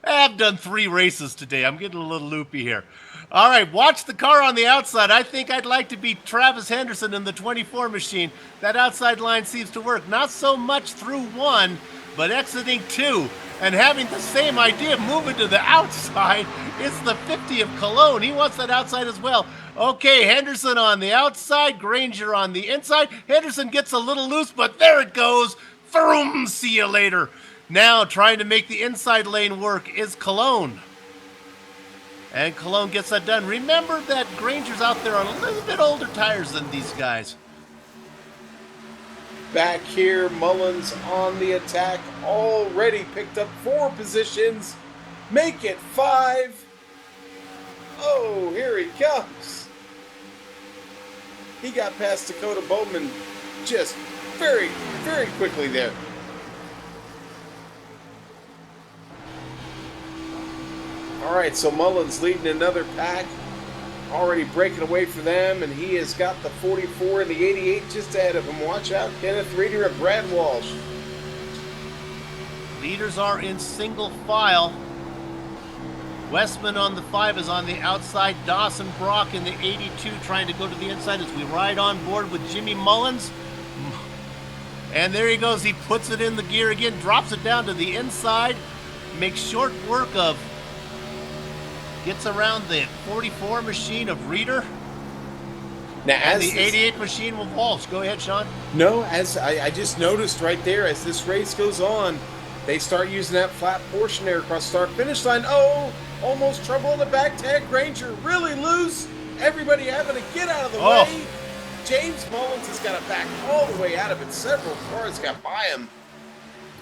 I've done 3 races today. I'm getting a little loopy here. All right, watch the car on the outside. I think I'd like to be Travis Henderson in the 24 machine. That outside line seems to work. Not so much through 1, but exiting 2 and having the same idea of moving to the outside. It's the 50 of Cologne. He wants that outside as well. Okay, Henderson on the outside, Granger on the inside. Henderson gets a little loose, but there it goes. Vroom, see you later. Now trying to make the inside lane work is Cologne. And Cologne gets that done. Remember that Granger's out there on a little bit older tires than these guys. Back here, Mullins on the attack, already picked up 4 positions. Make it 5. Oh, here he comes. He got past Dakota Bowman just very, very quickly there. All right, so Mullins leading another pack, already breaking away for them, and he has got the 44 and the 88 just ahead of him. Watch out, Kenneth Reeder and Brad Walsh. Leaders are in single file. Westman on the 5 is on the outside. Dawson Brock in the 82 trying to go to the inside as we ride on board with Jimmy Mullins. And there he goes. He puts it in the gear again, drops it down to the inside, makes short work of, gets around the 44 machine of Reeder. Now, and the 88 machine with Walsh. Go ahead, Sean. No, as I just noticed right there, as this race goes on, they start using that flat portion there across the start-finish line. Oh, almost trouble in the back tag. Granger really loose. Everybody having to get out of the way. James Mullins has got to back all the way out of it. Several cars got by him.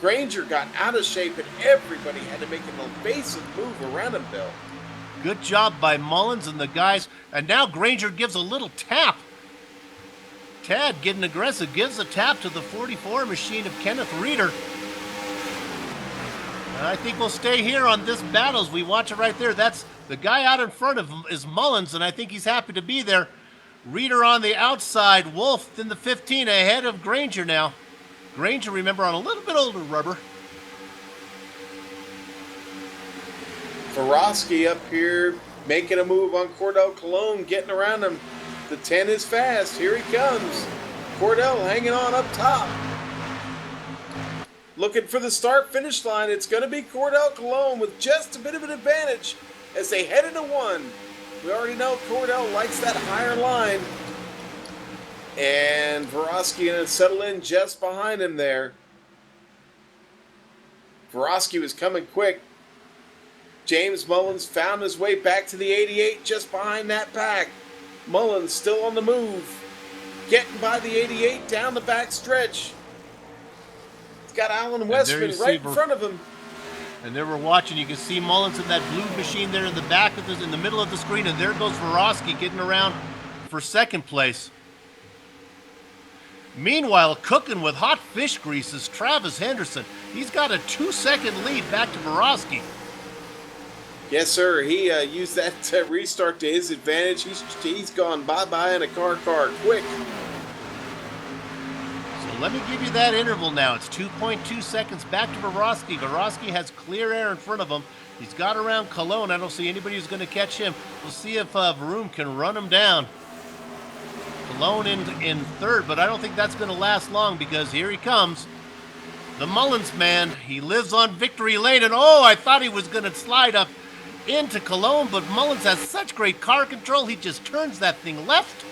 Granger got out of shape, and everybody had to make an evasive move around him, Bill. Good job by Mullins and the guys. And now Granger gives a little tap. Tad getting aggressive, gives a tap to the 44 machine of Kenneth Reeder. And I think we'll stay here on this battle as we watch it right there. That's the guy out in front of him is Mullins, and I think he's happy to be there. Reeder on the outside, Wolf in the 15 ahead of Granger now. Granger, remember, on a little bit older rubber. Farowski up here making a move on Cordell Cologne, getting around him. The 10 is fast. Here he comes. Cordell hanging on up top. Looking for the start-finish line. It's going to be Cordell Cologne with just a bit of an advantage as they head into 1. We already know Cordell likes that higher line. And Farowski going to settle in just behind him there. Farowski was coming quick. James Mullins found his way back to the 88 just behind that pack. Mullins still on the move. Getting by the 88 down the back stretch. He's got Alan Westman right in front of him. And there we're watching. You can see Mullins in that blue machine there in the back of this, in the middle of the screen. And there goes Farowski getting around for second place. Meanwhile, cooking with hot fish grease is Travis Henderson. He's got a 2-second lead back to Farowski. Yes, sir. He used that restart to his advantage. He's gone bye-bye in a car quick. So let me give you that interval now. It's 2.2 seconds back to Farowski. Farowski has clear air in front of him. He's got around Cologne. I don't see anybody who's going to catch him. We'll see if Vroom can run him down. Cologne in third, but I don't think that's going to last long because here he comes. The Mullins man. He lives on victory lane, and I thought he was going to slide up into Cologne, but Mullins has such great car control. He just turns that thing left.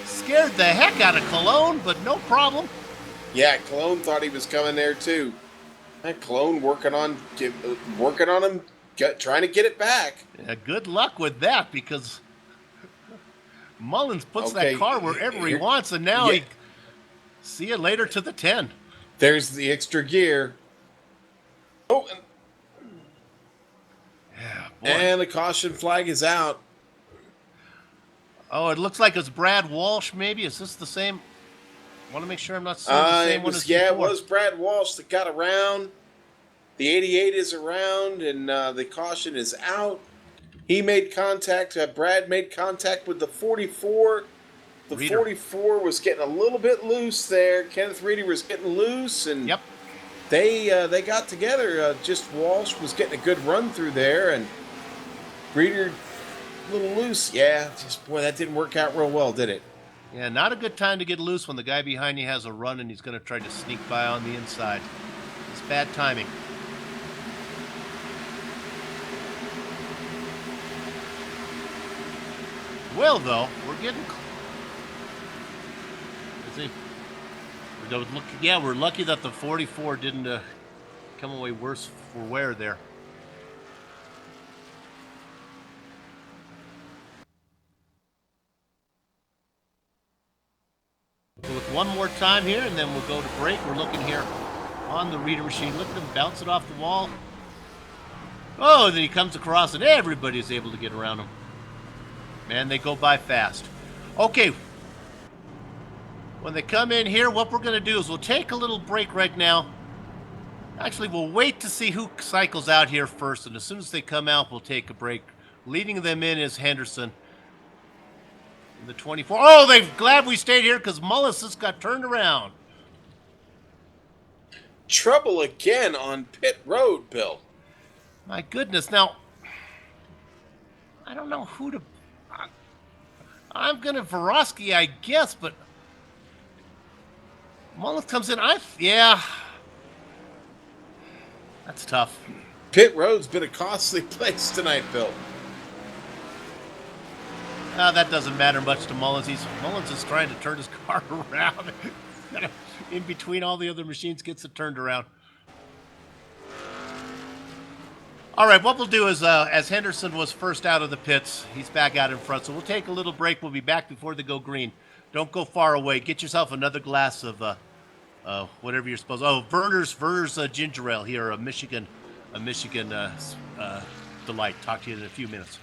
Scared the heck out of Cologne, but no problem. Yeah, Cologne thought he was coming there too. And Cologne working on him, trying to get it back. Yeah, good luck with that because Mullins puts that car wherever he wants, and now he see you later to the 10. There's the extra gear. Oh, and the caution flag is out. Oh, it looks like it's Brad Walsh, maybe. Is this the same? I want to make sure I'm not seeing the same one as before. Yeah, it was Brad Walsh that got around. The 88 is around, and the caution is out. He made contact. Brad made contact with the 44. The Reeder. 44 was getting a little bit loose there. Kenneth Reeder was getting loose, and they got together. Just Walsh was getting a good run through there, and Breeder a little loose. Yeah, just boy, that didn't work out real well, did it? Yeah, not a good time to get loose when the guy behind you has a run and he's going to try to sneak by on the inside. It's bad timing. Well, though, we're getting. We're lucky that the 44 didn't come away worse for wear there. We'll look one more time here, and then we'll go to break. We're looking here on the reader machine. Look at him bounce it off the wall. Oh, then he comes across, and everybody's able to get around him. Man, they go by fast. Okay. When they come in here, what we're going to do is we'll take a little break right now. Actually, we'll wait to see who cycles out here first, and as soon as they come out, we'll take a break. Leading them in is Henderson. The 24. Oh, they're glad we stayed here because Mullis just got turned around. Trouble again on pit road, Bill. My goodness. Now, I don't know who to... I'm going to Vorosky, I guess, but... Mullis comes in. Yeah. That's tough. Pit road's been a costly place tonight, Bill. That doesn't matter much to Mullins. Mullins is trying to turn his car around. In between all the other machines, gets it turned around. All right, what we'll do is, as Henderson was first out of the pits, he's back out in front. So we'll take a little break. We'll be back before they go green. Don't go far away. Get yourself another glass of whatever you're supposed to. Oh, Werner's ginger ale here, a Michigan delight. Talk to you in a few minutes.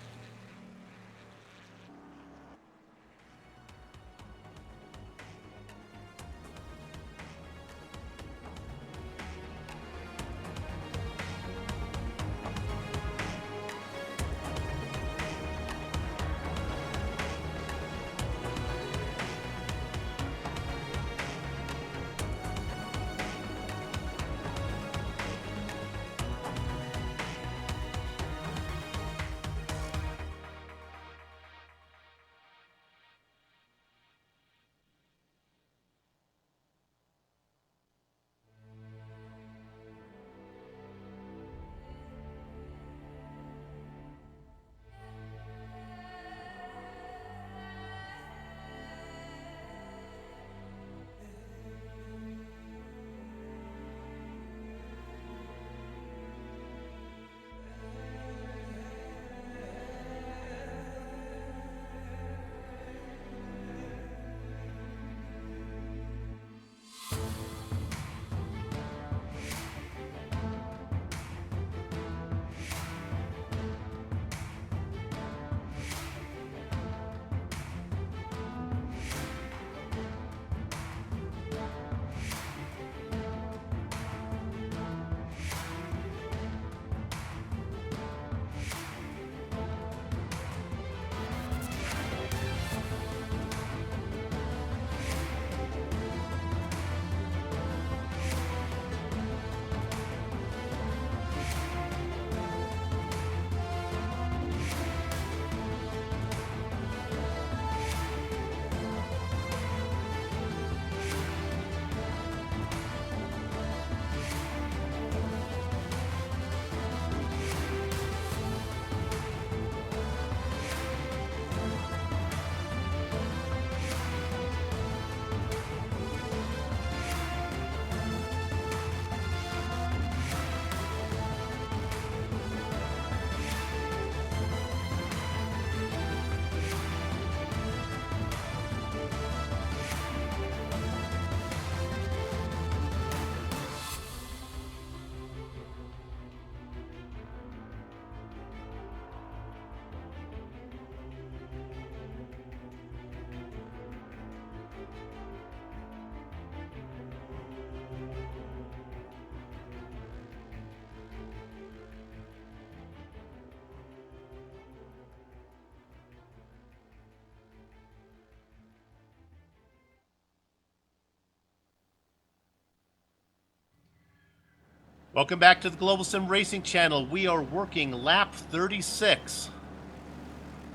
Welcome back to the Global Sim Racing Channel. We are working lap 36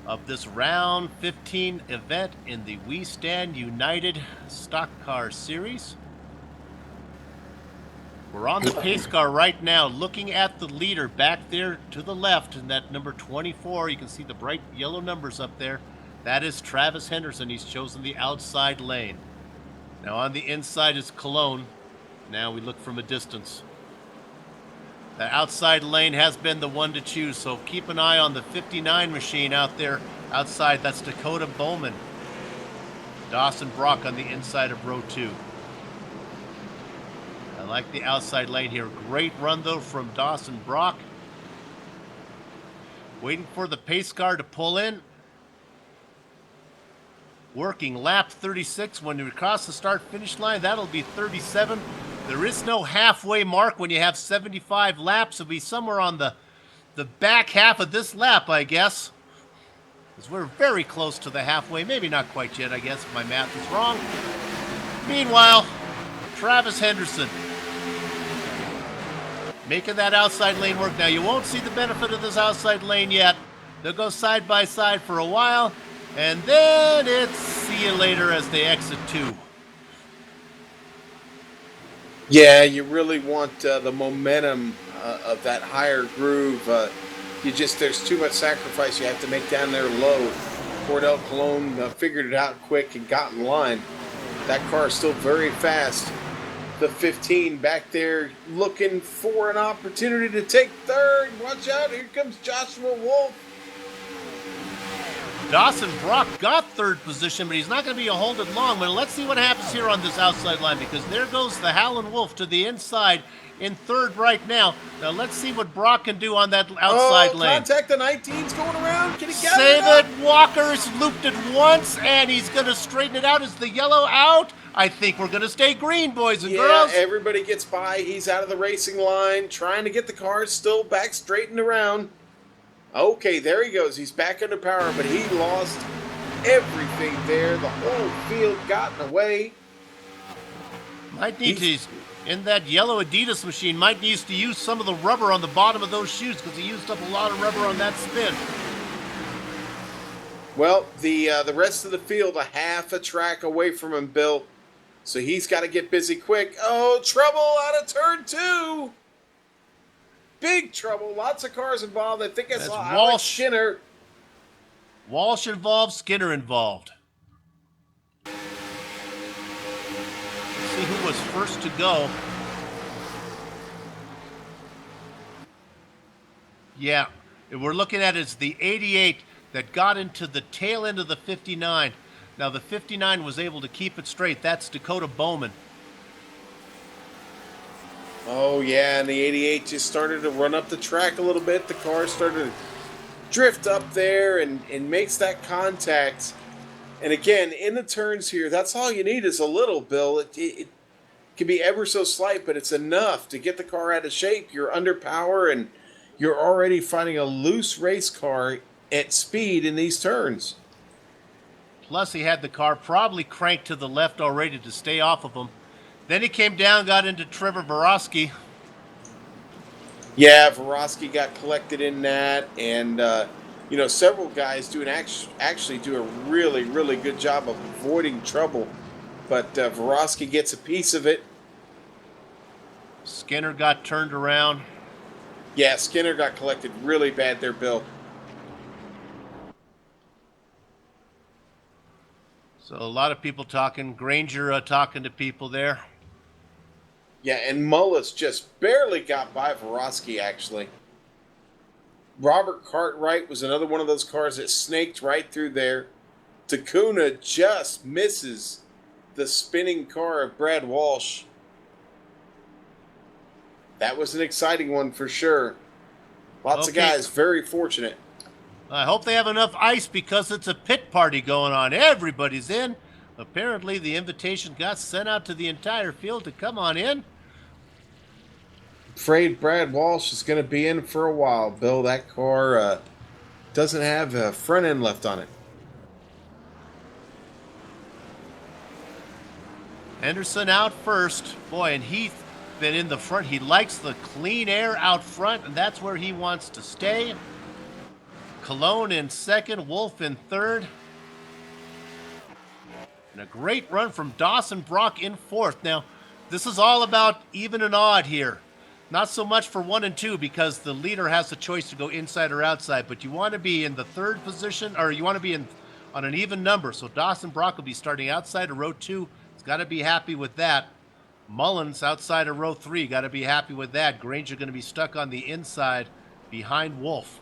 of this round 15 event in the We Stand United Stock Car Series. We're on the pace car right now, looking at the leader back there to the left, and that number 24, you can see the bright yellow numbers up there. That is Travis Henderson. He's chosen the outside lane. Now on the inside is Cologne. Now we look from a distance. The outside lane has been the one to choose, so keep an eye on the 59 machine out there outside. That's Dakota Bowman. Dawson Brock on the inside of row 2. I like the outside lane here. Great run, though, from Dawson Brock. Waiting for the pace car to pull in. Working lap 36. When we cross the start-finish line, that'll be 37. There is no halfway mark when you have 75 laps. It'll be somewhere on the back half of this lap, I guess. Because we're very close to the halfway. Maybe not quite yet, I guess, if my math is wrong. Meanwhile, Travis Henderson making that outside lane work. Now, you won't see the benefit of this outside lane yet. They'll go side by side for a while, and then it's see you later as they exit 2. Yeah, you really want the momentum of that higher groove. There's too much sacrifice you have to make down there low. Cordell Cologne figured it out quick and got in line. That car is still very fast. The 15 back there looking for an opportunity to take third. Watch out, here comes Joshua Wolf. Dawson Brock got third position, but he's not going to be holding long. But let's see what happens here on this outside line, because there goes the Howlin' Wolf to the inside in third right now. Now let's see what Brock can do on that outside lane. Contact, the 19's going around. Can he get Save it? it. Walker's looped it once, and he's going to straighten it out. Is the yellow out? I think we're going to stay green, boys and girls. Everybody gets by. He's out of the racing line, trying to get the car still back straightened around. Okay, there he goes. He's back under power, but he lost everything there. The whole field got away. Might need to, in that yellow Adidas machine, might need to use some of the rubber on the bottom of those shoes, because he used up a lot of rubber on that spin. Well, the rest of the field a half a track away from him, Bill. So he's got to get busy quick. Oh, trouble out of turn 2. Big trouble. Lots of cars involved. I think I saw Alex Skinner. Walsh involved, Skinner involved. Let's see who was first to go. Yeah, we're looking at is the 88 that got into the tail end of the 59. Now the 59 was able to keep it straight. That's Dakota Bowman. Oh, yeah, and the 88 just started to run up the track a little bit. The car started to drift up there and makes that contact. And again, in the turns here, that's all you need is a little, Bill. It can be ever so slight, but it's enough to get the car out of shape. You're under power, and you're already finding a loose race car at speed in these turns. Plus, he had the car probably cranked to the left already to stay off of him. Then he came down, got into Trevor Borowski. Yeah, Borowski got collected in that, and several guys actually do a really, really good job of avoiding trouble. But Borowski gets a piece of it. Skinner got turned around. Yeah, Skinner got collected really bad there, Bill. So a lot of people talking. Granger talking to people there. Yeah, and Mullis just barely got by Borowski, actually. Robert Cartwright was another one of those cars that snaked right through there. Takuna just misses the spinning car of Brad Walsh. That was an exciting one for sure. Lots of guys very fortunate. I hope they have enough ice, because it's a pit party going on. Everybody's in. Apparently, the invitation got sent out to the entire field to come on in. Afraid Brad Walsh is going to be in for a while, Bill. That car doesn't have a front end left on it. Henderson out first. Boy, and Heath been in the front. He likes the clean air out front, and that's where he wants to stay. Cologne in second, Wolf in third. And a great run from Dawson Brock in fourth. Now, this is all about even and odd here. Not so much for 1 and 2 because the leader has the choice to go inside or outside, but you want to be in the third position, or you want to be on an even number. So Dawson Brock will be starting outside of row 2. He's got to be happy with that. Mullins outside of row 3, got to be happy with that. Granger going to be stuck on the inside behind Wolf.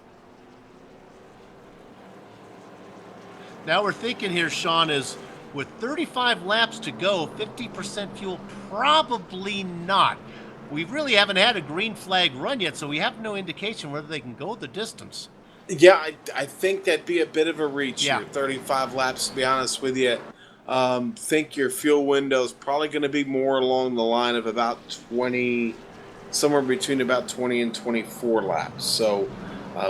Now we're thinking here, Sean, is with 35 laps to go, 50% fuel, probably not. We really haven't had a green flag run yet, so we have no indication whether they can go the distance. Yeah, I think that'd be a bit of a reach Yeah. here. 35 laps, to be honest with you. Think your fuel window is probably going to be more along the line of about 20, somewhere between about 20 and 24 laps. So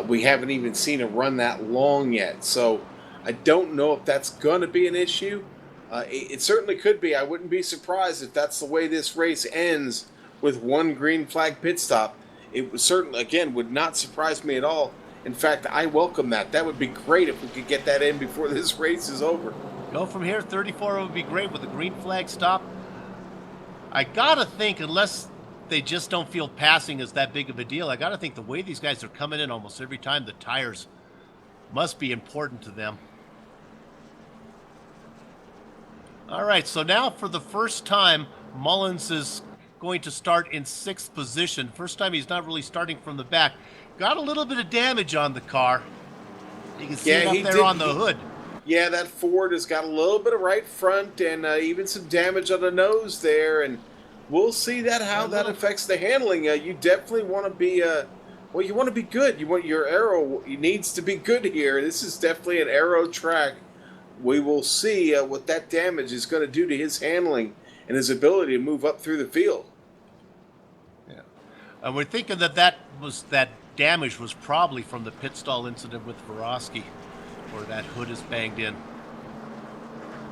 we haven't even seen a run that long yet. So I don't know if that's going to be an issue. It certainly could be. I wouldn't be surprised if that's the way this race ends with one green flag pit stop. It would certainly, again, would not surprise me at all. In fact, I welcome that. That would be great if we could get that in before this race is over. Go from here, 34 would be great with a green flag stop. I gotta think, unless they just don't feel passing is that big of a deal, I gotta think the way these guys are coming in almost every time, the tires must be important to them. All right, so now for the first time, Mullins is going to start in 6th position. First time he's not really starting from the back. Got a little bit of damage on the car. You can see it up there on the hood. Yeah, that Ford has got a little bit of right front and even some damage on the nose there, and we'll see how that affects the handling. You definitely want to be you want to be good. You want your aero needs to be good here. This is definitely an aero track. We will see what that damage is going to do to his handling and his ability to move up through the field. Yeah, and we're thinking that damage was probably from the pit stall incident with Vorosky, where that hood is banged in.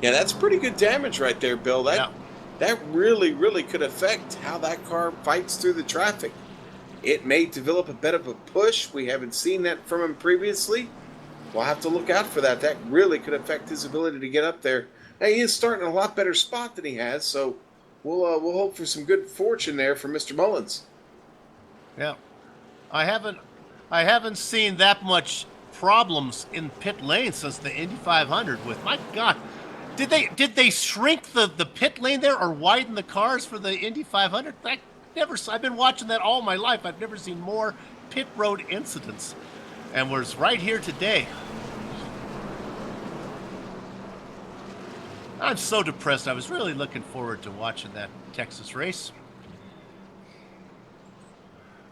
Yeah, that's pretty good damage right there, Bill. That really, really could affect how that car fights through the traffic. It may develop a bit of a push. We haven't seen that from him previously. We'll have to look out for that. That really could affect his ability to get up there. Now, he is starting in a lot better spot than he has, so we'll hope for some good fortune there for Mr. Mullins. Yeah, I haven't seen that much problems in pit lane since the Indy 500. With my God, did they shrink the pit lane there or widen the cars for the Indy 500? I've been watching that all my life. I've never seen more pit road incidents, and we're right here today. I'm so depressed. I was really looking forward to watching that Texas race.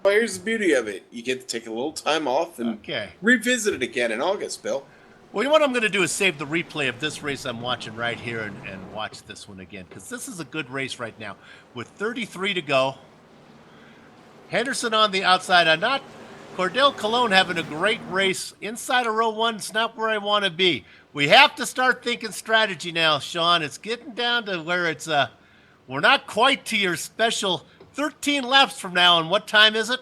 Well, here's the beauty of it. You get to take a little time off and revisit it again in August, Bill. Well, what I'm going to do is save the replay of this race I'm watching right here and watch this one again, because this is a good race right now. With 33 to go, Henderson on the outside. Cordell Cologne having a great race. Inside of row 1, it's not where I want to be. We have to start thinking strategy now, Sean. It's getting down to where it's we're not quite to your special 13 laps from now. And what time is it?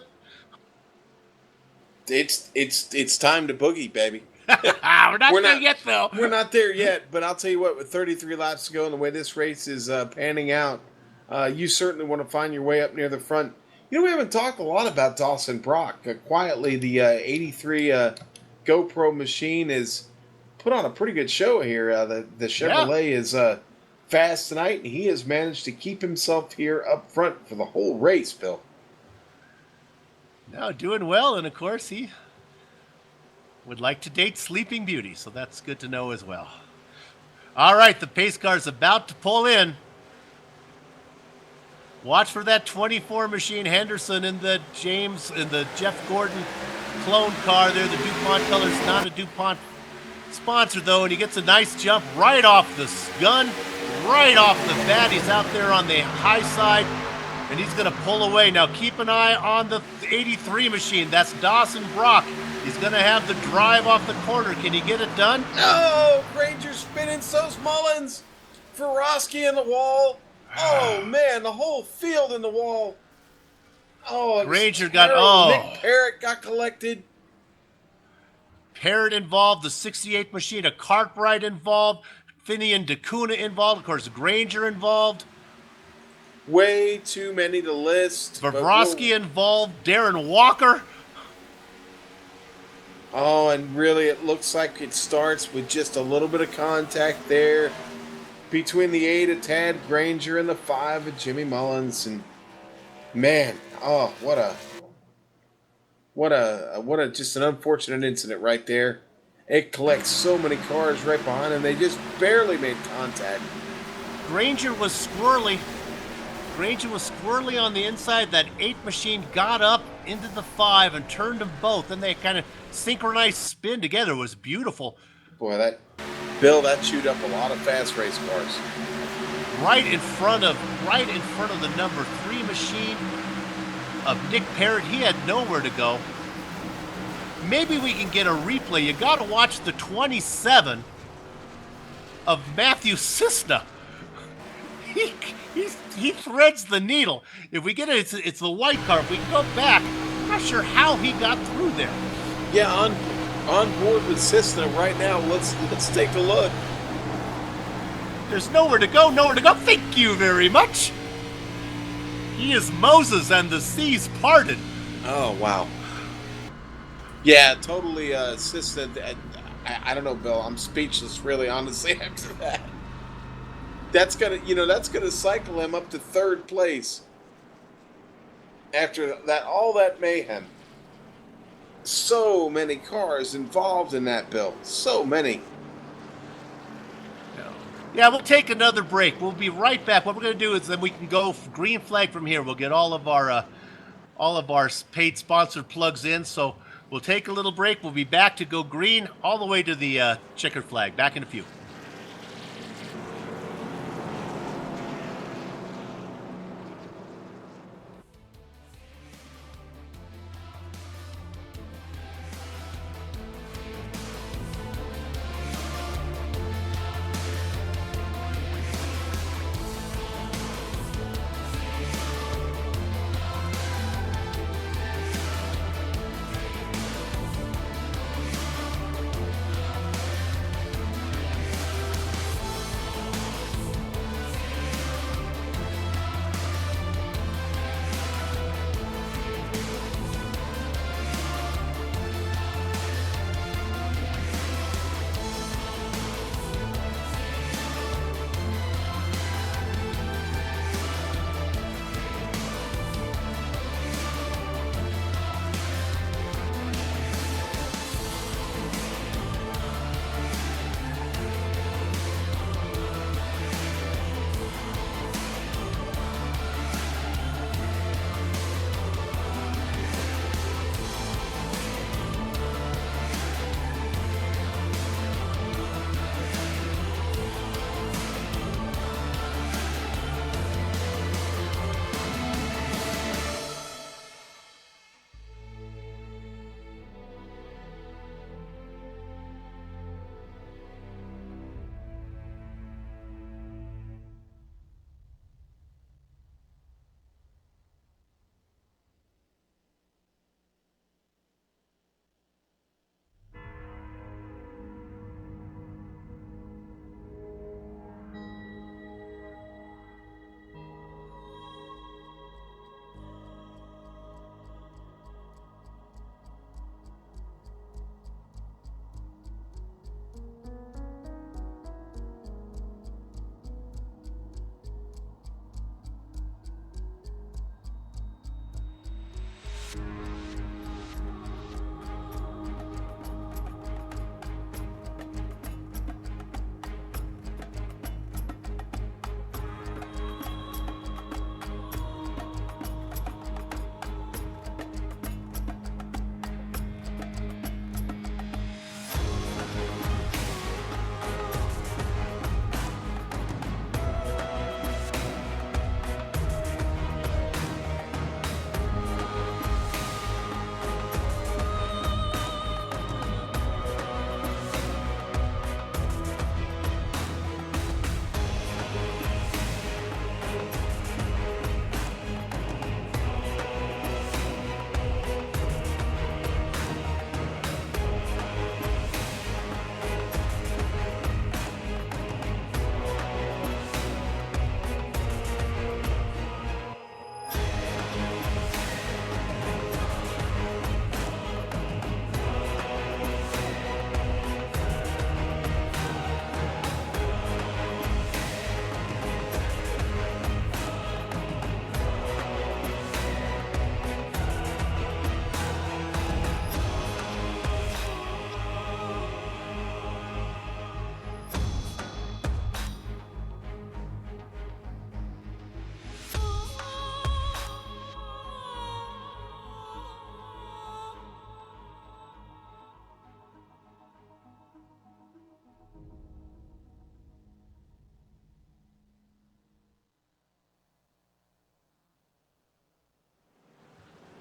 It's time to boogie, baby. We're not there yet, though. We're not there yet, but I'll tell you what, with 33 laps to go and the way this race is panning out, you certainly want to find your way up near the front. You know, we haven't talked a lot about Dawson Brock. Quietly, the 83 GoPro machine is put on a pretty good show here. The Chevrolet is fast tonight, and he has managed to keep himself here up front for the whole race, Bill. No, doing well, and of course he would like to date Sleeping Beauty, so that's good to know as well. All right, the pace car's about to pull in. Watch for that 24 machine. Henderson in the Jeff Gordon clone car there. The DuPont color's not a DuPont sponsor, though, and he gets a nice jump right off the gun, right off the bat. He's out there on the high side, and he's going to pull away. Now, keep an eye on the 83 machine. That's Dawson Brock. He's going to have the drive off the corner. Can he get it done? No! Granger's spinning, so's Mullins. Vorosky in the wall. Oh, man, the whole field in the wall. Oh, it was Granger got terrible. Nick Parrott got collected. Parrott involved, the 68 machine, a Cartwright involved, Finian DeCuna involved, of course, Granger involved. Way too many to list. Bobrovsky involved, Darren Walker. Oh, and really it looks like it starts with just a little bit of contact there between the 8 of Tad Granger and the 5 of Jimmy Mullins. And man, oh, what a just an unfortunate incident right there. It collects so many cars right behind him. They just barely made contact. Granger was squirrely. On the inside. That 8 machine got up into the 5 and turned them both. And they kind of synchronized spin together. It was beautiful. Boy, that chewed up a lot of fast race cars. Right in front of the number 3 machine of Nick Parrott. He had nowhere to go. Maybe we can get a replay. You got to watch the 27 of Matthew Cisna. He threads the needle. If we get it, it's the white car. If we can go back, I'm not sure how he got through there. Yeah, on board with Cisna right now. Let's take a look. There's nowhere to go. Thank you very much. He is Moses and the seas parted. Oh, wow. Yeah, totally, Cisna. I don't know, Bill. I'm speechless, really, honestly, after that. That's gonna cycle him up to 3rd place. After that, all that mayhem. So many cars involved in that, Bill. So many. Yeah, we'll take another break. We'll be right back. What we're going to do is then we can go green flag from here. We'll get all of our paid sponsored plugs in. So we'll take a little break. We'll be back to go green all the way to the checkered flag. Back in a few.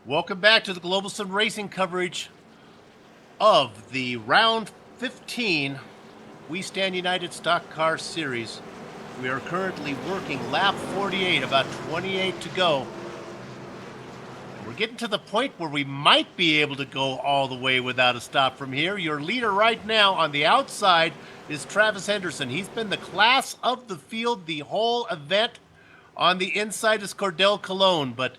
Welcome back to the Global Sim Racing coverage of the round 15 We Stand United Stock Car Series. We are currently working lap 48, about 28 to go. We're getting to the point where we might be able to go all the way without a stop from here. Your leader right now on the outside is Travis Henderson. He's been the class of the field the whole event. On the inside is Cordell Colon, but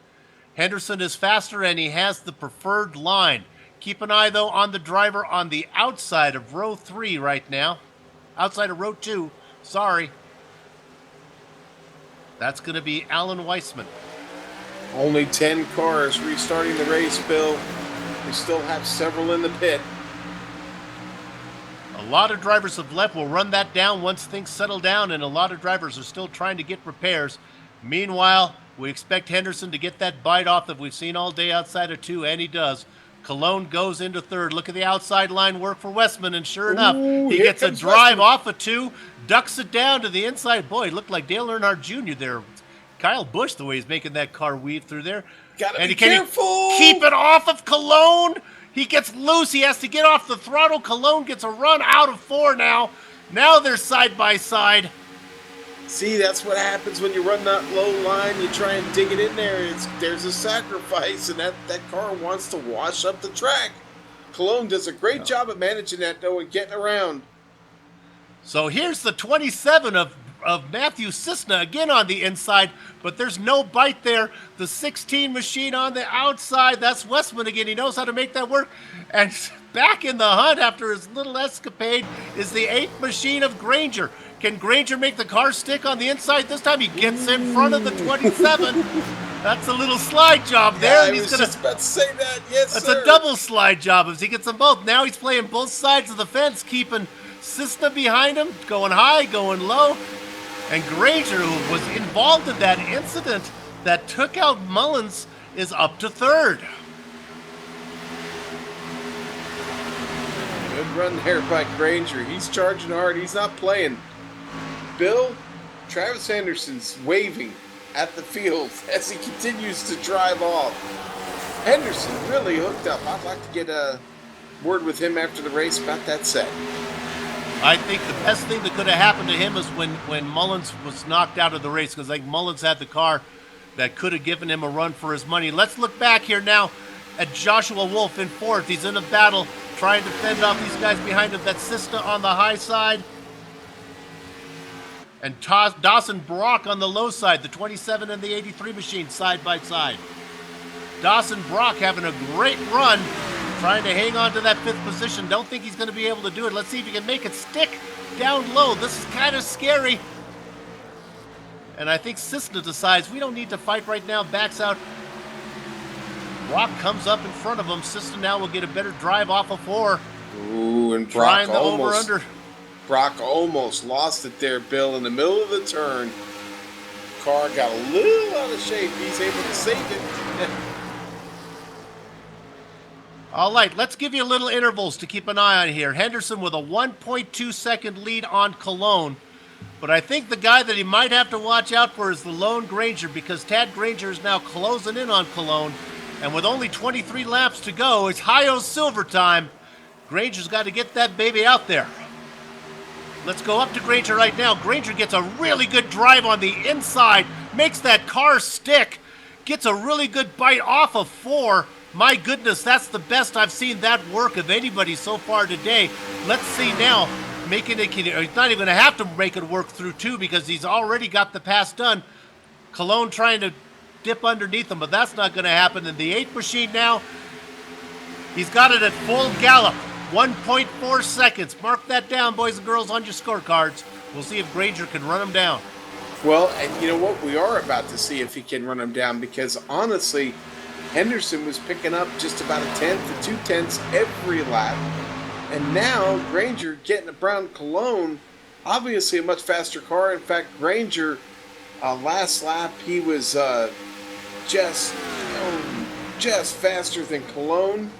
Henderson is faster and he has the preferred line. Keep an eye, though, on the driver on the outside of row 3 right now. Outside of row 2, sorry. That's going to be Alan Weissman. Only 10 cars restarting the race, Bill. We still have several in the pit. A lot of drivers have left. We'll run that down once things settle down, and a lot of drivers are still trying to get repairs. Meanwhile, we expect Henderson to get that bite off that we've seen all day outside of 2, and he does. Cologne goes into 3rd. Look at the outside line work for Westman, and sure enough, he gets a drive off of 2, ducks it down to the inside. Boy, it looked like Dale Earnhardt Jr. there. Kyle Busch, the way he's making that car weave through there. Gotta be careful. Keep it off of Cologne. He gets loose. He has to get off the throttle. Cologne gets a run out of 4 now. Now they're side by side. See, that's what happens when you run that low line. You try and dig it in there. There's a sacrifice, and that car wants to wash up the track. Cologne does a great job at managing that, though, and getting around. So here's the 27 of Matthew Cisna again on the inside, but there's no bite there. The 16 machine on the outside, that's Westman again. He knows how to make that work. And back in the hunt after his little escapade is the 8 machine of Granger. Can Granger make the car stick on the inside this time? He gets in front of the 27. That's a little slide job there. Yeah, I was just about to say that. Yes, that's sir. a double slide job as he gets them both. Now he's playing both sides of the fence, keeping Cisna behind him, going high, going low. And Granger, who was involved in that incident that took out Mullins, is up to 3rd. Good run there by Granger. He's charging hard. He's not playing. Bill, Travis Henderson's waving at the field as he continues to drive off. Henderson really hooked up. I'd like to get a word with him after the race about that set. I think the best thing that could have happened to him is when Mullins was knocked out of the race, because I think Mullins had the car that could have given him a run for his money. Let's look back here now at Joshua Wolf in 4th. He's in a battle trying to fend off these guys behind him. That's Cisna on the high side. And Dawson Brock on the low side, the 27 and the 83 machine side by side. Dawson Brock having a great run, trying to hang on to that 5th position. Don't think he's going to be able to do it. Let's see if he can make it stick down low. This is kind of scary. And I think Cisna decides we don't need to fight right now, backs out. Brock comes up in front of him. Cisna now will get a better drive off of 4. Ooh, and Trying the over-under. Brock almost lost it there, Bill, in the middle of the turn. Car got a little out of shape. He's able to save it. All right, let's give you a little intervals to keep an eye on here. Henderson with a 1.2 second lead on Cologne. But I think the guy that he might have to watch out for is the lone Granger, because Tad Granger is now closing in on Cologne. And with only 23 laps to go, it's Hi-Yo Silver time. Granger's got to get that baby out there. Let's go up to Granger right now. Granger gets a really good drive on the inside, makes that car stick, gets a really good bite off of 4. My goodness, that's the best I've seen that work of anybody so far today. Let's see now, making it, he's not even going to have to make it work through 2 because he's already got the pass done. Cologne trying to dip underneath him, but that's not going to happen. And the 8 machine now, he's got it at full gallop. 1.4 seconds. Mark that down, boys and girls, on your scorecards. We'll see if Granger can run him down. Well, and you know what? We are about to see if he can run him down, because honestly, Henderson was picking up just about 1/10 to 2/10 every lap. And now Granger getting around Cologne, obviously a much faster car. In fact, Granger, last lap, he was just faster than Cologne,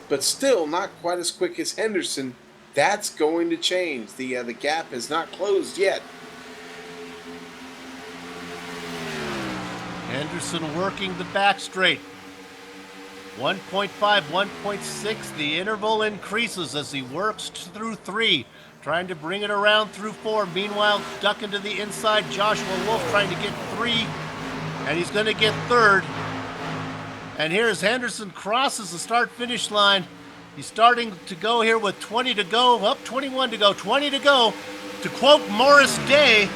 but still not quite as quick as Henderson. That's going to change. The gap is not closed yet. Henderson working the back straight. 1.5, 1.6. The interval increases as he works through 3, trying to bring it around through 4. Meanwhile, ducking to the inside, Joshua Wolf trying to get 3, and he's going to get 3rd. And here's Henderson crosses the start-finish line. He's starting to go here with 20 to go, up 21 to go, 20 to go. To quote Morris Day,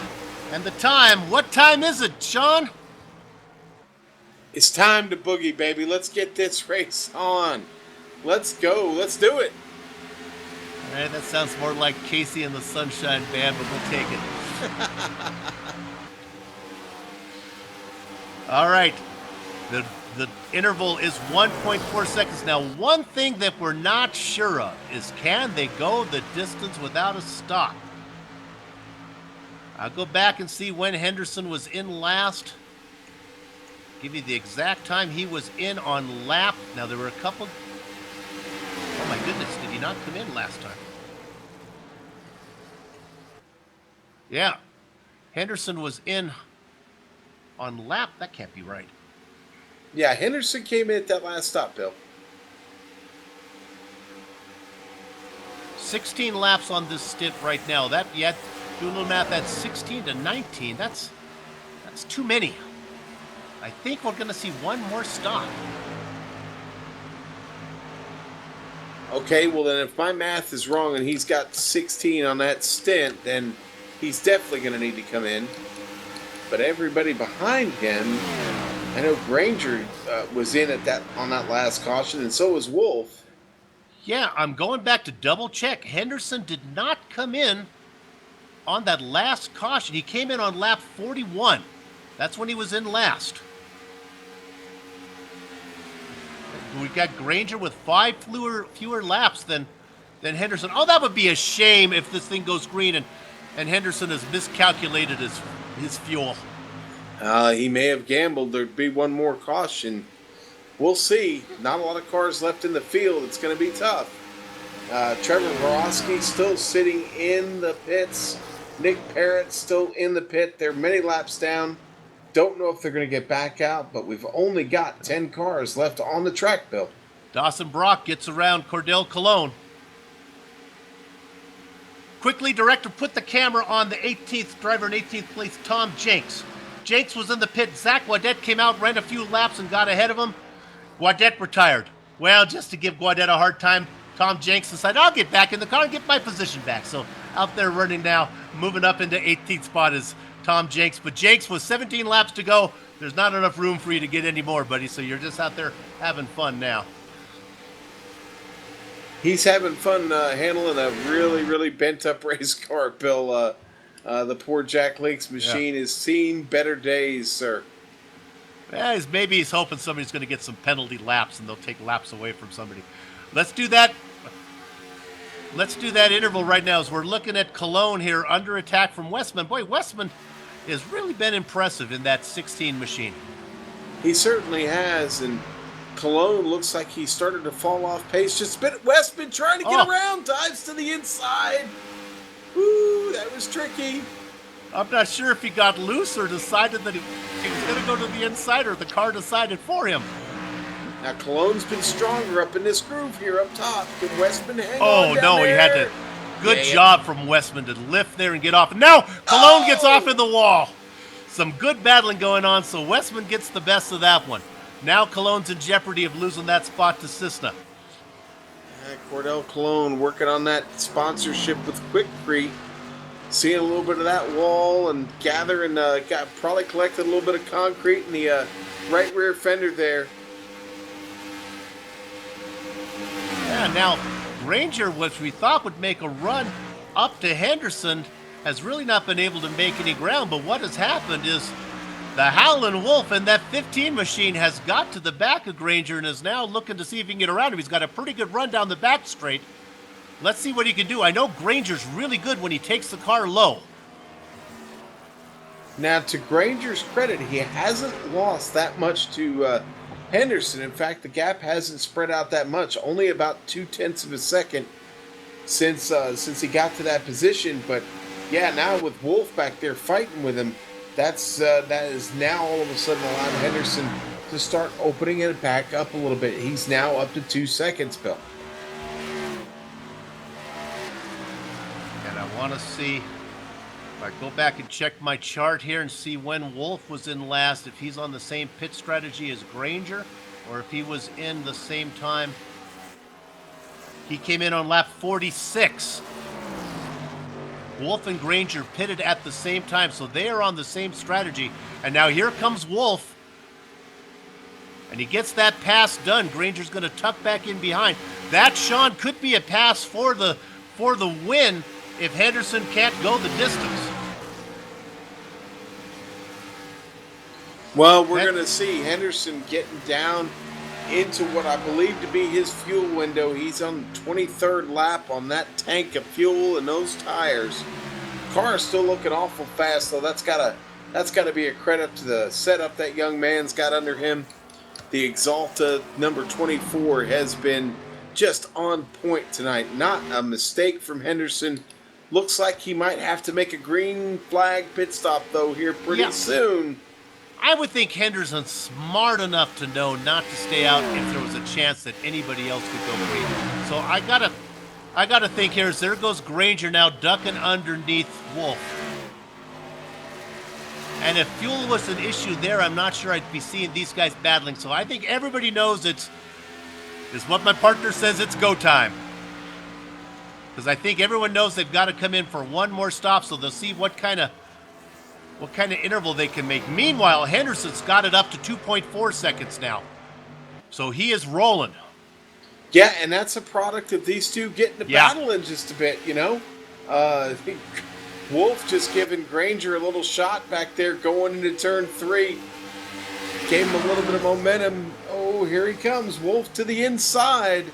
and the time, what time is it, Sean? It's time to boogie, baby. Let's get this race on. Let's go. Let's do it. All right, that sounds more like Casey and the Sunshine Band, but we'll take it. All right. The interval is 1.4 seconds. Now, one thing that we're not sure of is, can they go the distance without a stop? I'll go back and see when Henderson was in last. Give you the exact time he was in on lap. Now, there were a couple. Oh, my goodness. Did he not come in last time? Yeah. Henderson was in on lap. That can't be right. Yeah, Henderson came in at that last stop, Bill. 16 laps on this stint right now. That, yeah, do a little math. That's 16 to 19. That's too many. I think we're going to see one more stop. Okay, well then if my math is wrong and he's got 16 on that stint, then he's definitely going to need to come in. But everybody behind him, I know Granger was in on that last caution, and so was Wolf. Yeah, I'm going back to double check. Henderson did not come in on that last caution. He came in on lap 41. That's when he was in last. We've got Granger with 5 fewer laps than Henderson. Oh, that would be a shame if this thing goes green and Henderson has miscalculated his fuel. He may have gambled. There'd be one more caution. We'll see. Not a lot of cars left in the field. It's going to be tough. Trevor Borowski still sitting in the pits. Nick Parrott still in the pit. They're many laps down. Don't know if they're going to get back out, but we've only got 10 cars left on the track, Bill. Dawson Brock gets around Cordell Colon. Quickly, director, put the camera on the 18th driver in 18th place, Tom Jenks. Jenks was in the pit. Zach Guadet came out, ran a few laps, and got ahead of him. Guadet retired. Well, just to give Guadet a hard time, Tom Jenks decided, I'll get back in the car and get my position back. So out there running now, moving up into 18th spot is Tom Jenks. But Jenks was 17 laps to go. There's not enough room for you to get any more, buddy. So you're just out there having fun now. He's having fun handling a really, really bent-up race car, Bill. The poor Jack Link's machine has seen better days, sir. Yeah, maybe he's hoping somebody's going to get some penalty laps and they'll take laps away from somebody. Let's do that. Let's do that interval right now as we're looking at Cologne here under attack from Westman. Boy, Westman has really been impressive in that 16 machine. He certainly has, and Cologne looks like he started to fall off pace just a bit. Westman trying to get around, dives to the inside. Ooh, that was tricky. I'm not sure if he got loose or decided that he was going to go to the inside, or the car decided for him. Now, Cologne's been stronger up in this groove here up top. Can Westman hang on Oh, down no, there? he had to. Good job from Westman to lift there and get off. And now Cologne gets off in the wall. Some good battling going on, so Westman gets the best of that one. Now Cologne's in jeopardy of losing that spot to Cisna. Cordell Cologne working on that sponsorship with Quikrete. Seeing a little bit of that wall and gathering, probably collected a little bit of concrete in the right rear fender there. Yeah, now Granger, which we thought would make a run up to Henderson, has really not been able to make any ground. But what has happened is the Howlin' Wolf and that 15 machine has got to the back of Granger and is now looking to see if he can get around him. He's got a pretty good run down the back straight. Let's see what he can do. I know Granger's really good when he takes the car low. Now, to Granger's credit, he hasn't lost that much to Henderson. In fact, the gap hasn't spread out that much, only about 0.2 of a second since he got to that position. But yeah, now with Wolf back there fighting with him, that is now all of a sudden allowed Henderson to start opening it back up a little bit. He's now up to 2 seconds, Bill. And I want to see if I go back and check my chart here and see when Wolf was in last, if he's on the same pit strategy as Granger, or if he was in the same time. He came in on lap 46. Wolf and Granger pitted at the same time, so they are on the same strategy. And now here comes Wolf. And he gets that pass done. Granger's going to tuck back in behind. That, Sean, could be a pass for the win if Henderson can't go the distance. Well, we're going to see Henderson getting down into what I believe to be his fuel window. He's on the 23rd lap on that tank of fuel and those tires. Car is still looking awful fast, though. That's gotta be a credit to the setup that young man's got under him. The Exalta number 24 has been just on point tonight. Not a mistake from Henderson. Looks like he might have to make a green flag pit stop, though, here pretty soon. I would think Henderson's smart enough to know not to stay out if there was a chance that anybody else could go green. So I gotta think here as there goes Granger now ducking underneath Wolf. And if fuel was an issue there, I'm not sure I'd be seeing these guys battling. So I think everybody knows it's what my partner says, it's go time. Because I think everyone knows they've got to come in for one more stop, so they'll see what kind of interval they can make. Meanwhile, Henderson's got it up to 2.4 seconds now. So he is rolling. Yeah, and that's a product of these two getting to battling just a bit, you know. I think Wolf just giving Granger a little shot back there going into turn 3. Gave him a little bit of momentum. Oh, here he comes. Wolf to the inside.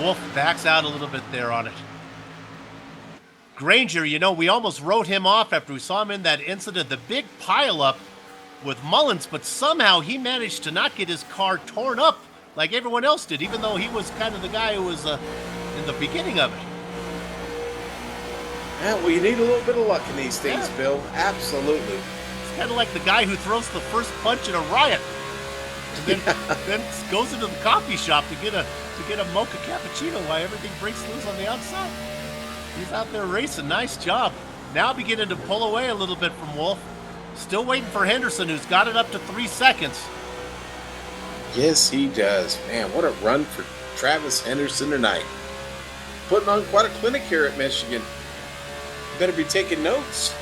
Wolf backs out a little bit there on it. Granger, you know, we almost wrote him off after we saw him in that incident, the big pileup with Mullins, but somehow he managed to not get his car torn up like everyone else did, even though he was kind of the guy who was in the beginning of it. Yeah, well, you need a little bit of luck in these things, Bill. Absolutely. It's kind of like the guy who throws the first punch in a riot and then goes into the coffee shop to get a mocha cappuccino while everything breaks loose on the outside. He's out there racing. Nice job. Now beginning to pull away a little bit from Wolf. Still waiting for Henderson, who's got it up to 3 seconds. Yes, he does. Man, what a run for Travis Henderson tonight. Putting on quite a clinic here at Michigan. Better be taking notes.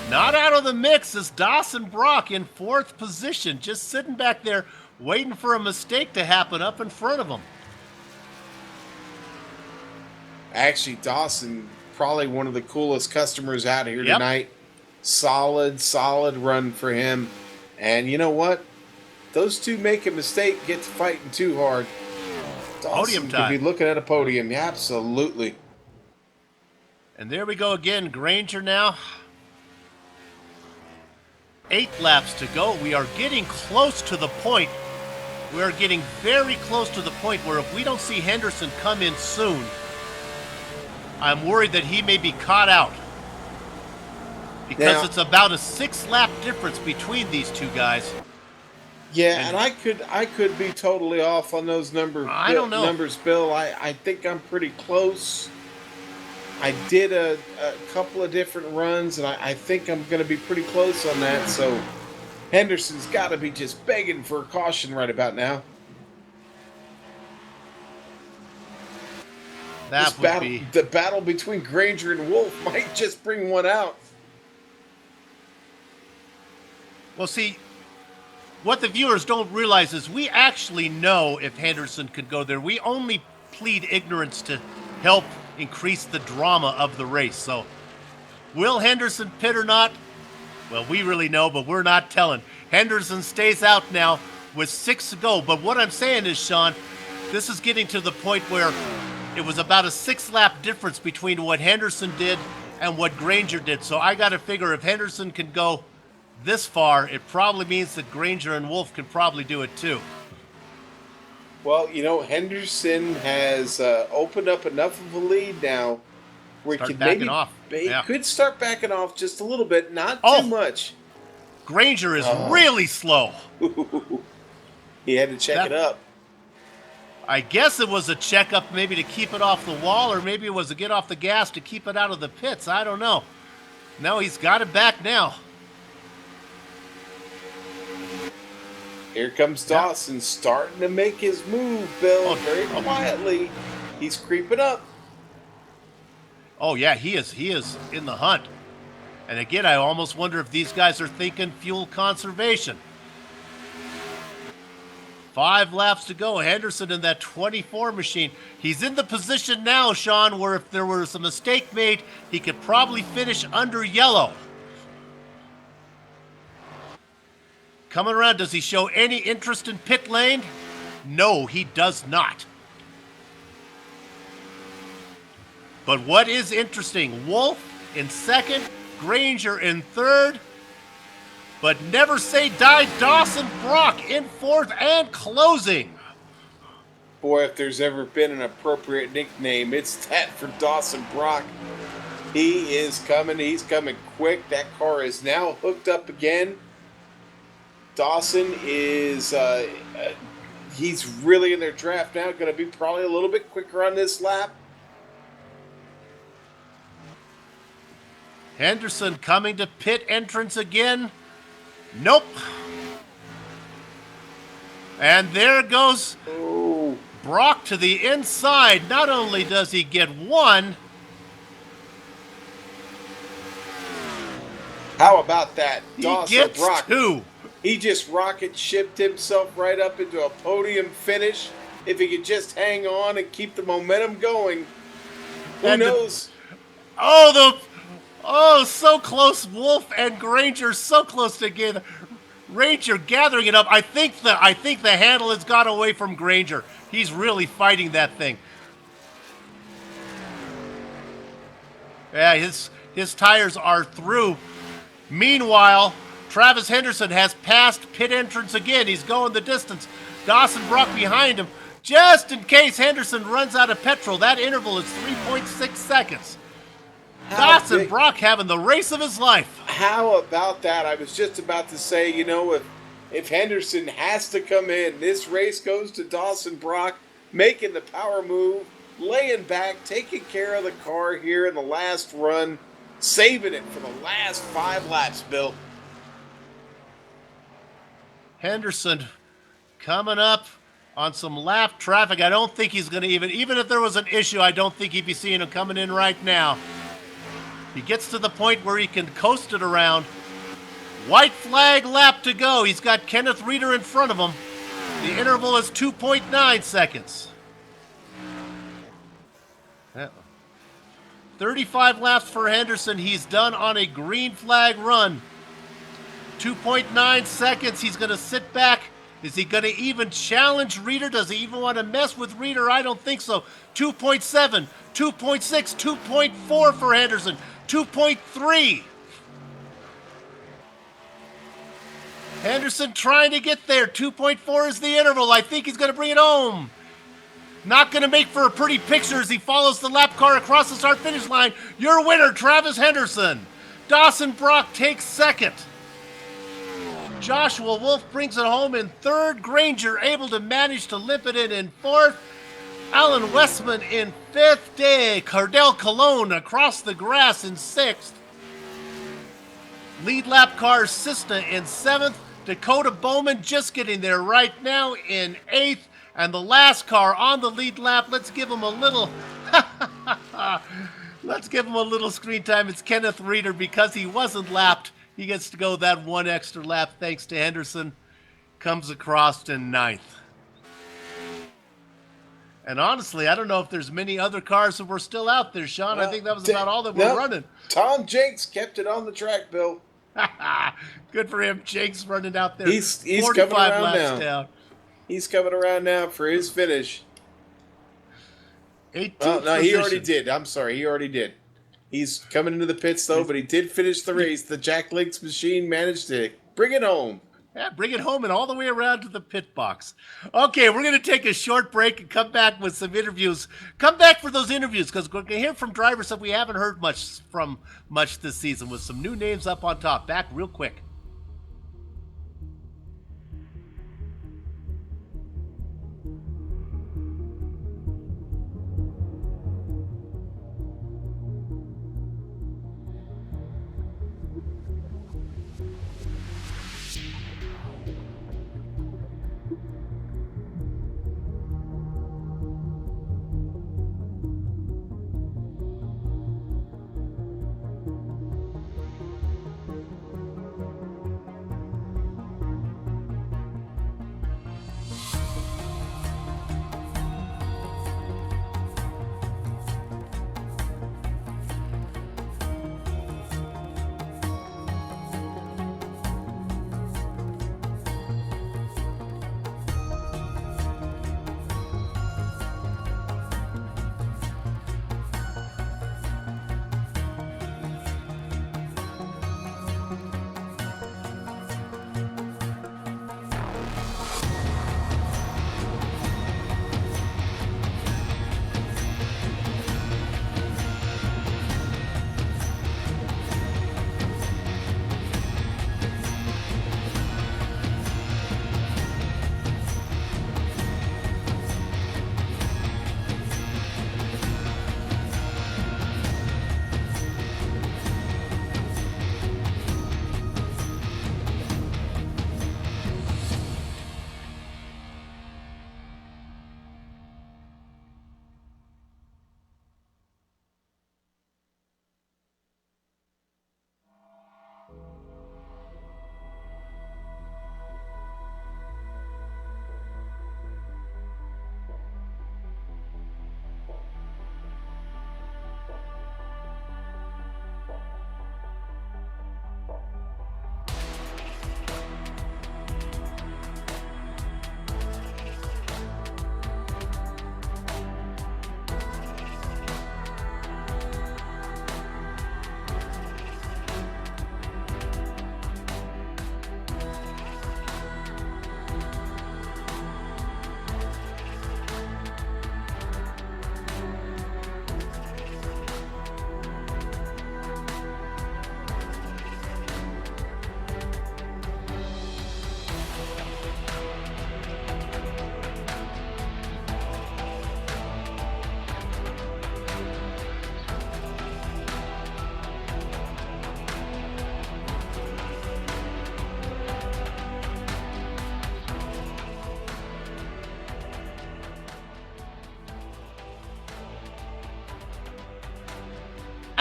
Not out of the mix is Dawson Brock in 4th position, just sitting back there waiting for a mistake to happen up in front of him. Actually, Dawson, probably one of the coolest customers out here tonight. Solid run for him. And you know what? Those two make a mistake, get to fighting too hard. Dawson could be looking at a podium. Yeah, absolutely. And there we go again. Granger now. 8 laps to go. We are getting close to the point. We are getting very close to the point where if we don't see Henderson come in soon, I'm worried that he may be caught out. Because it's about a 6-lap difference between these two guys. Yeah, and I could be totally off on those numbers, Bill. I think I'm pretty close. I did a couple of different runs, and I think I'm going to be pretty close on that. So Henderson's got to be just begging for a caution right about now. The battle between Granger and Wolf might just bring one out. Well, see, what the viewers don't realize is we actually know if Henderson could go there. We only plead ignorance to help increase the drama of the race. So, will Henderson pit or not? Well, we really know, but we're not telling. Henderson stays out now with 6 to go. But what I'm saying is, Sean, this is getting to the point where it was about a 6-lap difference between what Henderson did and what Granger did. So I got to figure if Henderson can go this far, it probably means that Granger and Wolf can probably do it too. Well, you know, Henderson has opened up enough of a lead now where he could maybe could start backing off just a little bit, not too much. Granger is really slow. He had to check it up. I guess it was a checkup maybe to keep it off the wall, or maybe it was to get off the gas to keep it out of the pits. I don't know. No, he's got it back now. Here comes Dawson starting to make his move, Bill, very quietly. He's creeping up. Oh, yeah, he is in the hunt. And again, I almost wonder if these guys are thinking fuel conservation. 5 laps to go. Henderson in that 24 machine. He's in the position now, Sean, where if there was a mistake made, he could probably finish under yellow. Coming around, does he show any interest in pit lane? No, he does not. But what is interesting, Wolf in second, Granger in third, but never say die, Dawson Brock in fourth and closing. Boy, if there's ever been an appropriate nickname, it's that for Dawson Brock. He is coming. He's coming quick. That car is now hooked up again. Dawson is, he's really in their draft now. Going to be probably a little bit quicker on this lap. Henderson coming to pit entrance again. Nope. And there goes Brock to the inside. Not only does he get one. How about that? Dawson He gets Brock. 2. He just rocket shipped himself right up into a podium finish. If he could just hang on and keep the momentum going, who knows? So close. Wolf and Granger so close together. Granger gathering it up. I think the handle has got away from Granger. He's really fighting that thing. Yeah, his tires are through. Meanwhile, Travis Henderson has passed pit entrance again. He's going the distance. Dawson Brock behind him. Just in case Henderson runs out of petrol, that interval is 3.6 seconds. Dawson Brock having the race of his life. How about that? I was just about to say, if Henderson has to come in, this race goes to Dawson Brock, making the power move, laying back, taking care of the car here in the last run, saving it for the last 5 laps, Bill. Henderson coming up on some lap traffic. I don't think he's going to even if there was an issue, I don't think he'd be seeing him coming in right now. He gets to the point where he can coast it around. White flag lap to go. He's got Kenneth Reeder in front of him. The interval is 2.9 seconds. 35 laps for Henderson. He's done on a green flag run. 2.9 seconds. He's going to sit back. Is he going to even challenge Reeder? Does he even want to mess with Reeder? I don't think so. 2.7, 2.6, 2.4 for Henderson. 2.3. Henderson trying to get there. 2.4 is the interval. I think he's going to bring it home. Not going to make for a pretty picture as he follows the lap car across the start-finish line. Your winner, Travis Henderson. Dawson Brock takes second. Joshua Wolf brings it home in third. Granger able to manage to limp it in fourth. Alan Westman in fifth. Cardell Colon across the grass in sixth. Lead lap car Cessna in seventh. Dakota Bowman just getting there right now in eighth. And the last car on the lead lap, let's give him a little screen time. It's Kenneth Reeder because he wasn't lapped. He gets to go that one extra lap thanks to Henderson. Comes across in ninth. And honestly, I don't know if there's many other cars that were still out there, Sean. I think that was about all that were running. Tom Jenks kept it on the track, Bill. Good for him. Jenks running out there. He's 45 coming around laps now. down. He's coming around now for his finish. 18th No, he already position. did. I'm sorry, he already did. He's coming into the pits, though, but he did finish the race. The Jack Links machine managed to bring it home. Yeah, bring it home and all the way around to the pit box. Okay, we're going to take a short break and come back with some interviews. Come back for those interviews because we're going to hear from drivers that we haven't heard much this season with some new names up on top. Back real quick.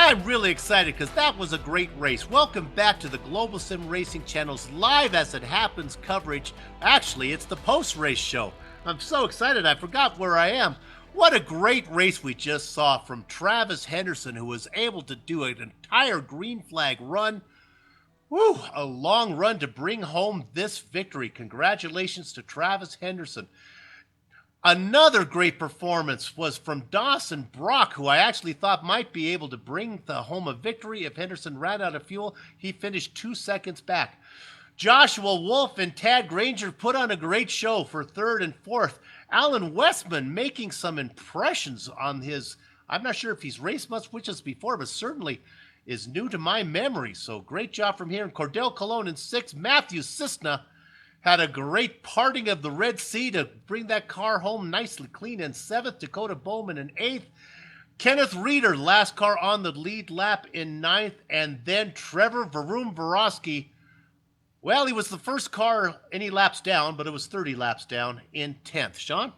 I'm really excited because that was a great race. Welcome back to the Global Sim Racing Channel's Live As It Happens coverage. Actually, it's the post-race show. I'm so excited I forgot where I am. What a great race we just saw from Travis Henderson, who was able to do an entire green flag run. Woo, a long run to bring home this victory. Congratulations to Travis Henderson. Another great performance was from Dawson Brock, who I actually thought might be able to bring home a victory if Henderson ran out of fuel. He finished 2 seconds back. Joshua Wolf and Tad Granger put on a great show for third and fourth. Alan Westman making some impressions on his, I'm not sure if he's raced much with us before, but certainly is new to my memory. So great job from here. And Cordell Colon in sixth. Matthew Cisna had a great parting of the Red Sea to bring that car home nicely clean in seventh. Dakota Bowman in eighth. Kenneth Reeder, last car on the lead lap in ninth. And then Trevor Varun Borowski. Well, he was the first car any laps down, but it was 30 laps down in 10th. Sean?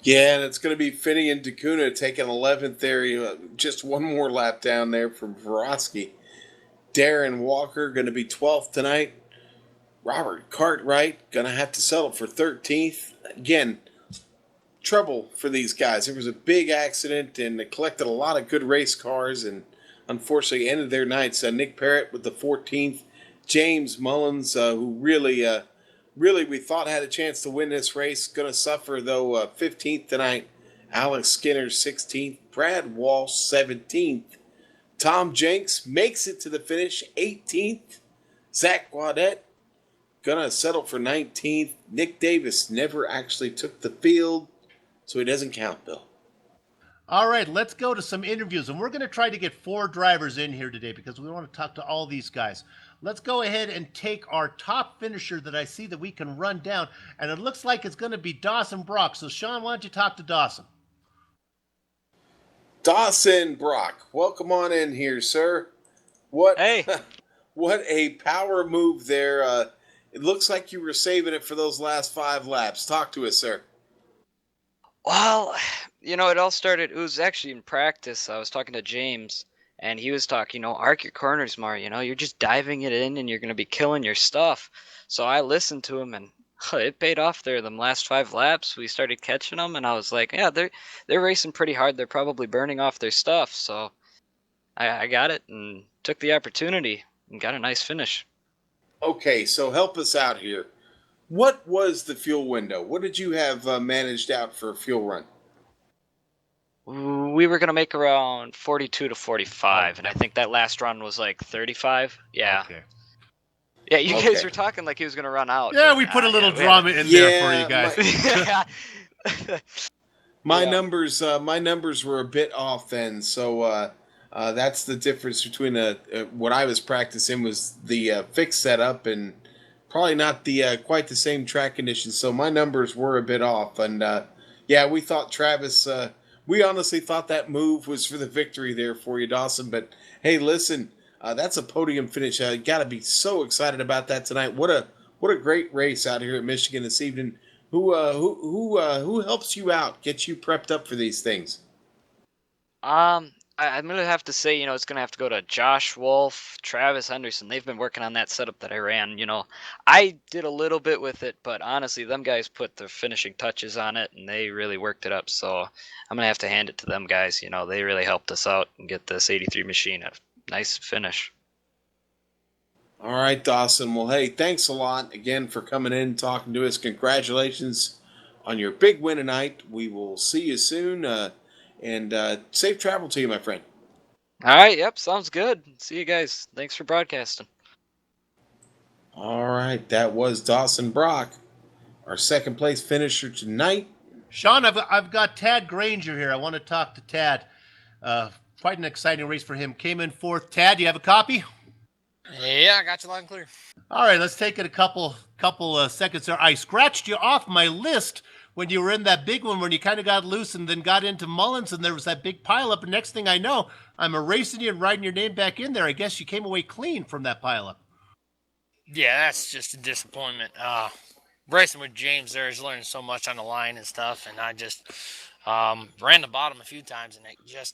Yeah, and it's going to be Finney and Dacuna taking 11th there. Just one more lap down there from Vorosky. Darren Walker going to be 12th tonight. Robert Cartwright going to have to settle for 13th. Again, trouble for these guys. There was a big accident and they collected a lot of good race cars and unfortunately ended their nights. Nick Parrott with the 14th. James Mullins, who really we thought had a chance to win this race, going to suffer, though, 15th tonight. Alex Skinner, 16th. Brad Walsh, 17th. Tom Jenks makes it to the finish, 18th. Zach Guadet, going to settle for 19th. Nick Davis never actually took the field, so he doesn't count, Bill. All right, let's go to some interviews, and we're going to try to get 4 drivers in here today because we want to talk to all these guys. Let's go ahead and take our top finisher that I see that we can run down, and it looks like it's going to be Dawson Brock. So, Sean, why don't you talk to Dawson? Dawson Brock, welcome on in here, sir. What? Hey. What a power move there. It looks like you were saving it for those last 5 laps. Talk to us, sir. Well, it all started, it was actually in practice. I was talking to James, and he was talking, arc your corners more, you're just diving it in and you're going to be killing your stuff. So I listened to him and it paid off there. Them last 5 laps, we started catching them and I was like, yeah, they're racing pretty hard. They're probably burning off their stuff. So I got it and took the opportunity and got a nice finish. Okay, so help us out here. What was the fuel window? What did you have managed out for a fuel run? We were going to make around 42 to 45, and I think that last run was like 35. Yeah. Okay. Yeah, you guys were talking like he was going to run out. Yeah, we put a little drama in there for you guys. My numbers were a bit off then, so that's the difference between what I was practicing was the fixed setup and probably not the quite the same track conditions. So my numbers were a bit off, and we thought Travis. We honestly thought that move was for the victory there for you, Dawson. But hey, listen, that's a podium finish. Got to be so excited about that tonight. What a great race out here at Michigan this evening. Who helps you out, gets you prepped up for these things? I'm going to have to say, it's going to have to go to Josh Wolf, Travis Henderson. They've been working on that setup that I ran. I did a little bit with it, but honestly, them guys put the finishing touches on it, and they really worked it up. So I'm going to have to hand it to them guys. They really helped us out and get this 83 machine a nice finish. All right, Dawson. Well, hey, thanks a lot again for coming in and talking to us. Congratulations on your big win tonight. We will see you soon. And safe travel to you, my friend. All right. Yep. Sounds good. See you guys. Thanks for broadcasting. All right. That was Dawson Brock, our second place finisher tonight. Sean, I've got Tad Granger here. I want to talk to Tad. Quite an exciting race for him. Came in 4th. Tad, do you have a copy? Yeah, I got you loud and clear. All right. Let's take it a couple seconds there. I scratched you off my list when you were in that big one, when you kind of got loose and then got into Mullins and there was that big pileup. And next thing I know, I'm erasing you and writing your name back in there. I guess you came away clean from that pileup. Yeah, that's just a disappointment. Racing with James there is learning so much on the line and stuff. And I just ran the bottom a few times and it just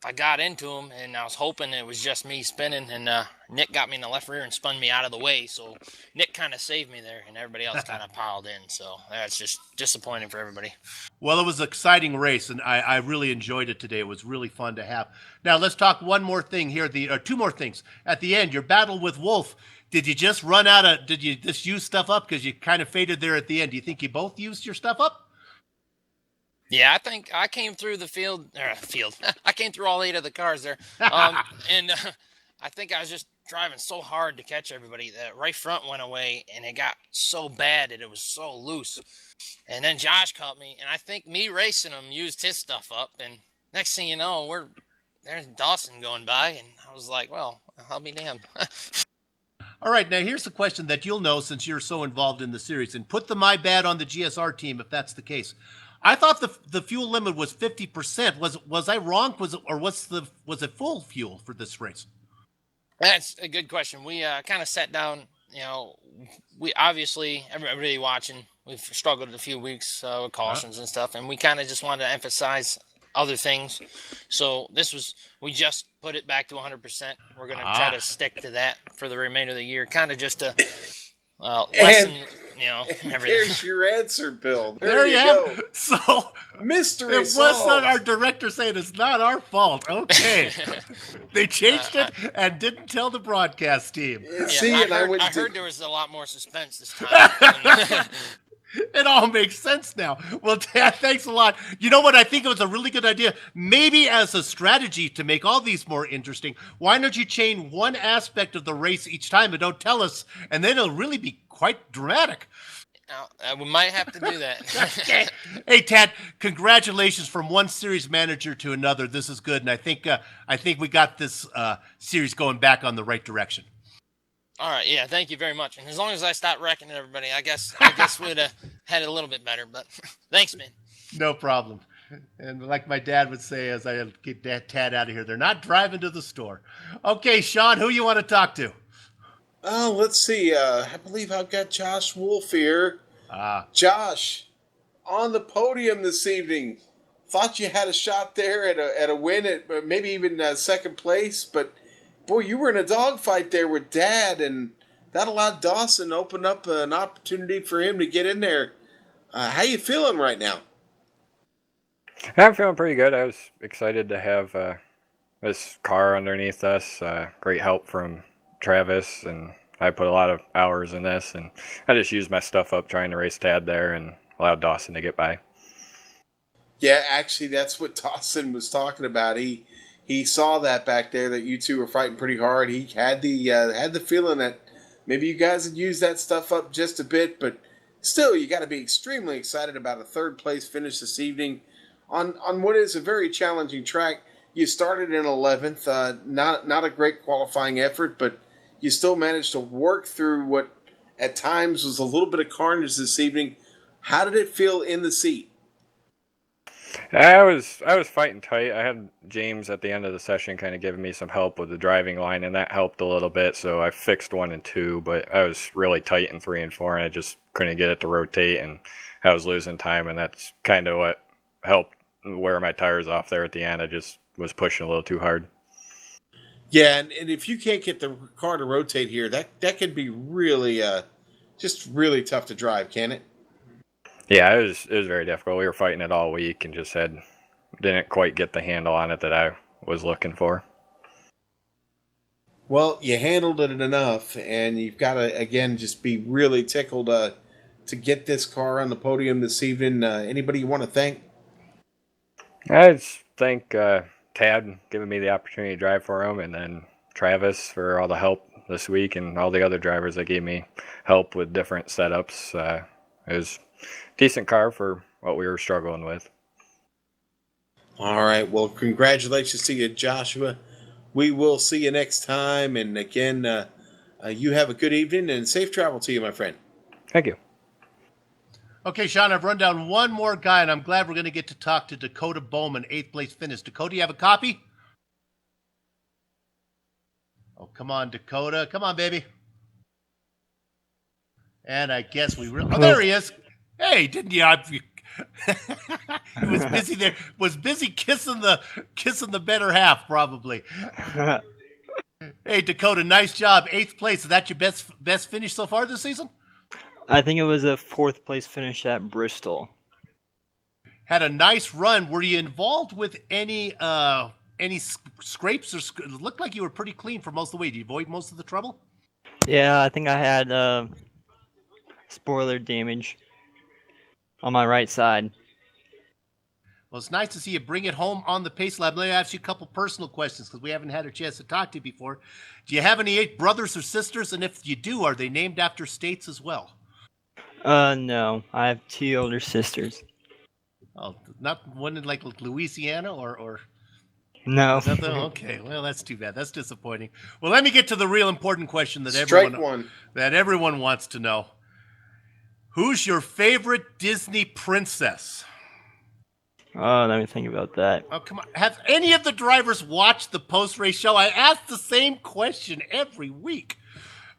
I got into him, and I was hoping it was just me spinning, and Nick got me in the left rear and spun me out of the way. So Nick kind of saved me there, and everybody else kind of piled in. So that's just disappointing for everybody. Well, it was an exciting race, and I really enjoyed it today. It was really fun to have. Now, let's talk one more thing here, two more things. At the end, your battle with Wolf, did you just did you just use stuff up because you kind of faded there at the end? Do you think you both used your stuff up? Yeah, I think I came through the field. I came through all 8 of the cars there, and I think I was just driving so hard to catch everybody that right front went away, and it got so bad that it was so loose. And then Josh caught me, and I think me racing him used his stuff up. And next thing you know, there's Dawson going by, and I was like, well, I'll be damned. All right, now here's the question that you'll know since you're so involved in the series, and put the my bad on the GSR team if that's the case. I thought the fuel limit was 50%. Was I wrong? Was it full fuel for this race? That's a good question. We kind of sat down. We obviously, everybody watching, we've struggled a few weeks with cautions and stuff, and we kind of just wanted to emphasize other things. So we just put it back to 100%. We're going to try to stick to that for the remainder of the year, kind of just to lessen, everything. There's your answer, Bill. There you go. So mystery it solved. was not our director saying it's not our fault. Okay. They changed it and didn't tell the broadcast team. I heard there was a lot more suspense this time. It all makes sense now. Well, Dad, thanks a lot. You know what? I think it was a really good idea. Maybe as a strategy to make all these more interesting, why don't you change one aspect of the race each time and don't tell us, and then it'll really be quite dramatic. We might have to do that. Okay. Hey, Tad, congratulations from one series manager to another. This is good, and I think we got this series going back on the right direction. All right, yeah, thank you very much. And as long as I stop wrecking everybody, I guess we'd have had it a little bit better. But thanks, man. No problem. And like my dad would say as I get Tad out of here, they're not driving to the store. Okay, Sean, who you want to talk to? Oh, let's see. I believe I've got Josh Wolf here. Josh, on the podium this evening. Thought you had a shot there at a win at maybe even second place, but boy, you were in a dogfight there with Dad, and that allowed Dawson to open up an opportunity for him to get in there. How you feeling right now? I'm feeling pretty good. I was excited to have this car underneath us. Great help from Travis, and I put a lot of hours in this, and I just used my stuff up trying to race Tad there and allowed Dawson to get by. Yeah, actually, that's what Dawson was talking about. He saw that back there, that you two were fighting pretty hard. He had the feeling that maybe you guys had used that stuff up just a bit, but still, you got to be extremely excited about a third place finish this evening on what is a very challenging track. You started in 11th, not a great qualifying effort, but you still managed to work through what at times was a little bit of carnage this evening. How did it feel in the seat? I was fighting tight. I had James at the end of the session kind of giving me some help with the driving line, and that helped a little bit. So I fixed 1 and 2, but I was really tight in 3 and 4, and I just couldn't get it to rotate, and I was losing time, and that's kind of what helped wear my tires off there at the end. I just was pushing a little too hard. Yeah, and if you can't get the car to rotate here, that can be really just really tough to drive, can it? Yeah, it was very difficult. We were fighting it all week and just didn't quite get the handle on it that I was looking for. Well, you handled it enough, and you've got to, again, just be really tickled to get this car on the podium this evening. Anybody you want to thank? I just thank Tad giving me the opportunity to drive for him, and then Travis for all the help this week, and all the other drivers that gave me help with different setups. It was a decent car for what we were struggling with. All right. Well, congratulations to you, Joshua. We will see you next time. And again, you have a good evening and safe travel to you, my friend. Thank you. Okay, Sean, I've run down one more guy, and I'm glad we're going to get to talk to Dakota Bowman, 8th place finish. Dakota, you have a copy? Oh, come on, Dakota. Come on, baby. And I guess oh, there he is. Hey, didn't you? He was busy there. Was busy kissing the better half, probably. Hey, Dakota, nice job. 8th place. Is that your best finish so far this season? I think it was a 4th place finish at Bristol. Had a nice run. Were you involved with any scrapes? Or it looked like you were pretty clean for most of the way. Did you avoid most of the trouble? Yeah, I think I had spoiler damage on my right side. Well, it's nice to see you bring it home on the Pace Lab. Let me ask you a couple personal questions because we haven't had a chance to talk to you before. Do you have any 8 brothers or sisters? And if you do, are they named after states as well? No. I have 2 older sisters. Oh, not one in like Louisiana or No. is that okay, well, that's too bad. That's disappointing. Well, let me get to the real important question that everyone wants to know. Who's your favorite Disney princess? Oh, let me think about that. Oh, come on. Have any of the drivers watched the post-race show? I ask the same question every week.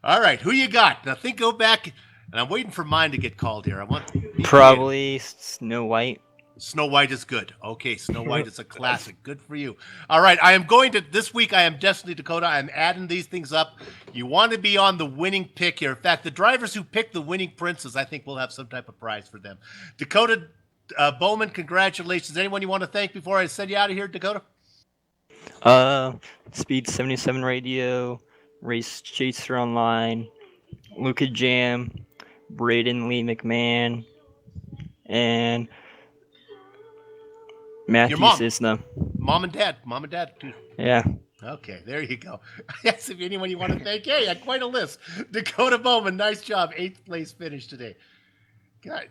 All right, who you got? Now, go back, and I'm waiting for mine to get called here. I want Probably Snow White. Snow White is good. Okay, Snow White is a classic. Good for you. All right, this week I am Destiny Dakota. I'm adding these things up. You want to be on the winning pick here. In fact, the drivers who pick the winning princess, I think we'll have some type of prize for them. Dakota Bowman, congratulations. Anyone you want to thank before I send you out of here, Dakota? Speed 77 Radio, Race Chaser Online, Luca Jam, Braden Lee McMahon, and Matthew Cisna. Mom and dad too. Yeah. Okay, there you go. Yes, if anyone you want to thank, hey, quite a list. Dakota Bowman, nice job. 8th place finish today. God.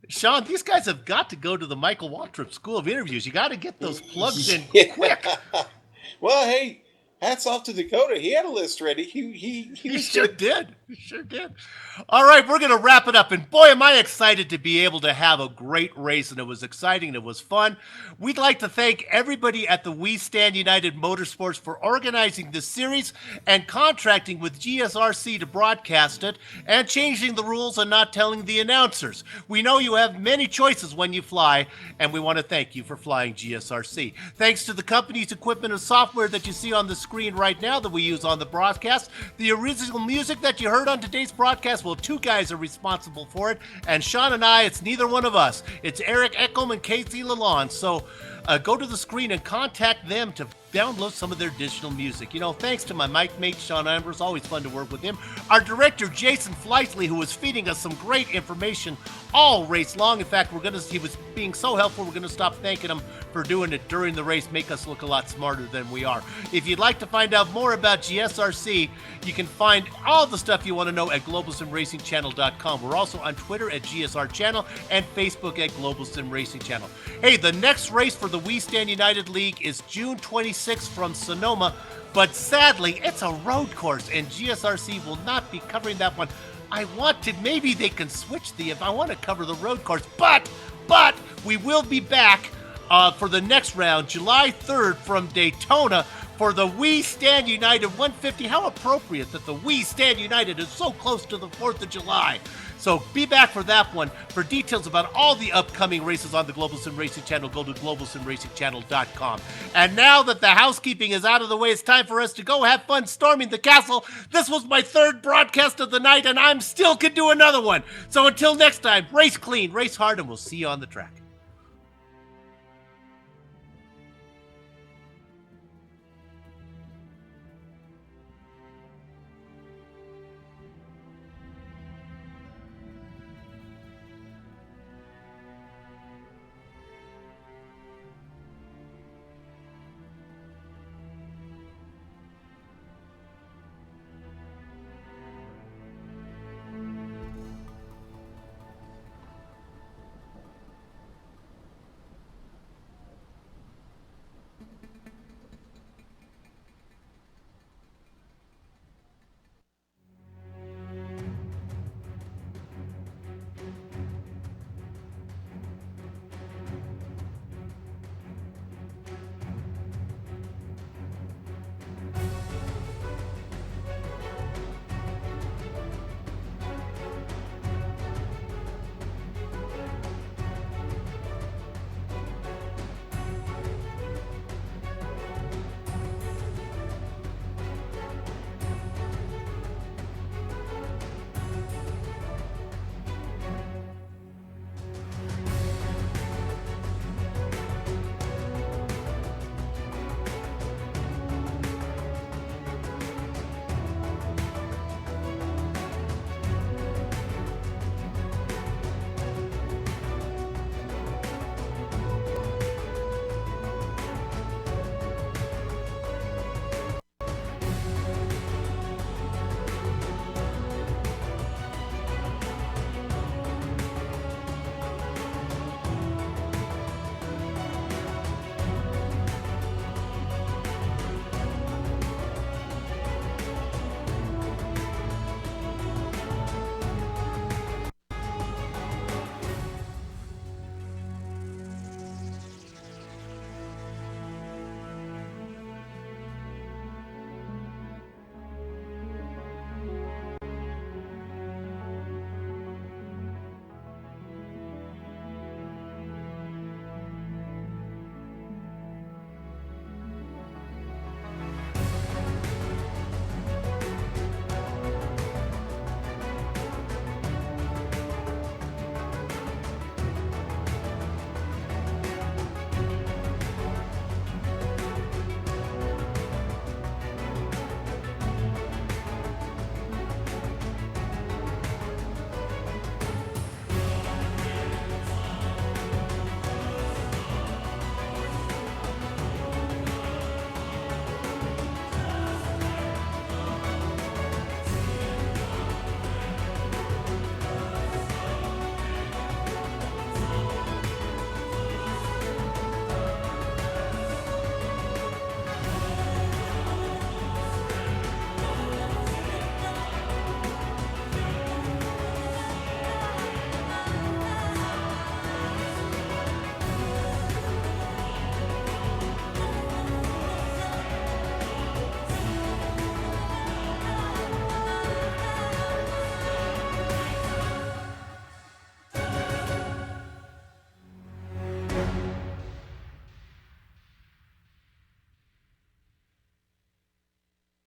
Sean, these guys have got to go to the Michael Waltrip School of Interviews. You got to get those plugs in quick. Well, hey, hats off to Dakota. He had a list ready. He sure did. He sure did. All right, we're going to wrap it up. And boy, am I excited to be able to have a great race. And it was exciting. And it was fun. We'd like to thank everybody at the We Stand United Motorsports for organizing this series and contracting with GSRC to broadcast it and changing the rules and not telling the announcers. We know you have many choices when you fly, and we want to thank you for flying GSRC. Thanks to the company's equipment and software that you see on the screen right now that we use on the broadcast. The original music that you heard on today's broadcast, well, 2 guys are responsible for it, and Sean and I, it's neither one of us. It's Eric Echolm and Casey Lalonde. So go to the screen and contact them to download some of their digital music. You know, thanks to my mic mate, Sean Ambers. Always fun to work with him. Our director, Jason Fleisley, who was feeding us some great information all race long. In fact, he was being so helpful, we're going to stop thanking him for doing it during the race, make us look a lot smarter than we are. If you'd like to find out more about GSRC, you can find all the stuff you want to know at globalsimracingchannel.com. We're also on Twitter at GSR Channel and Facebook at Global Sim Racing Channel. Hey, the next race for the We Stand United League is June 26th from Sonoma, but sadly, it's a road course, and GSRC will not be covering that one. Maybe they can switch if I want to cover the road course, but we will be back for the next round, July 3rd from Daytona for the We Stand United 150. How appropriate that the We Stand United is so close to the 4th of July. So be back for that one. For details about all the upcoming races on the Global Sim Racing Channel, go to globalsimracingchannel.com. And now that the housekeeping is out of the way, it's time for us to go have fun storming the castle. This was my 3rd broadcast of the night, and I'm still can do another one. So until next time, race clean, race hard, and we'll see you on the track.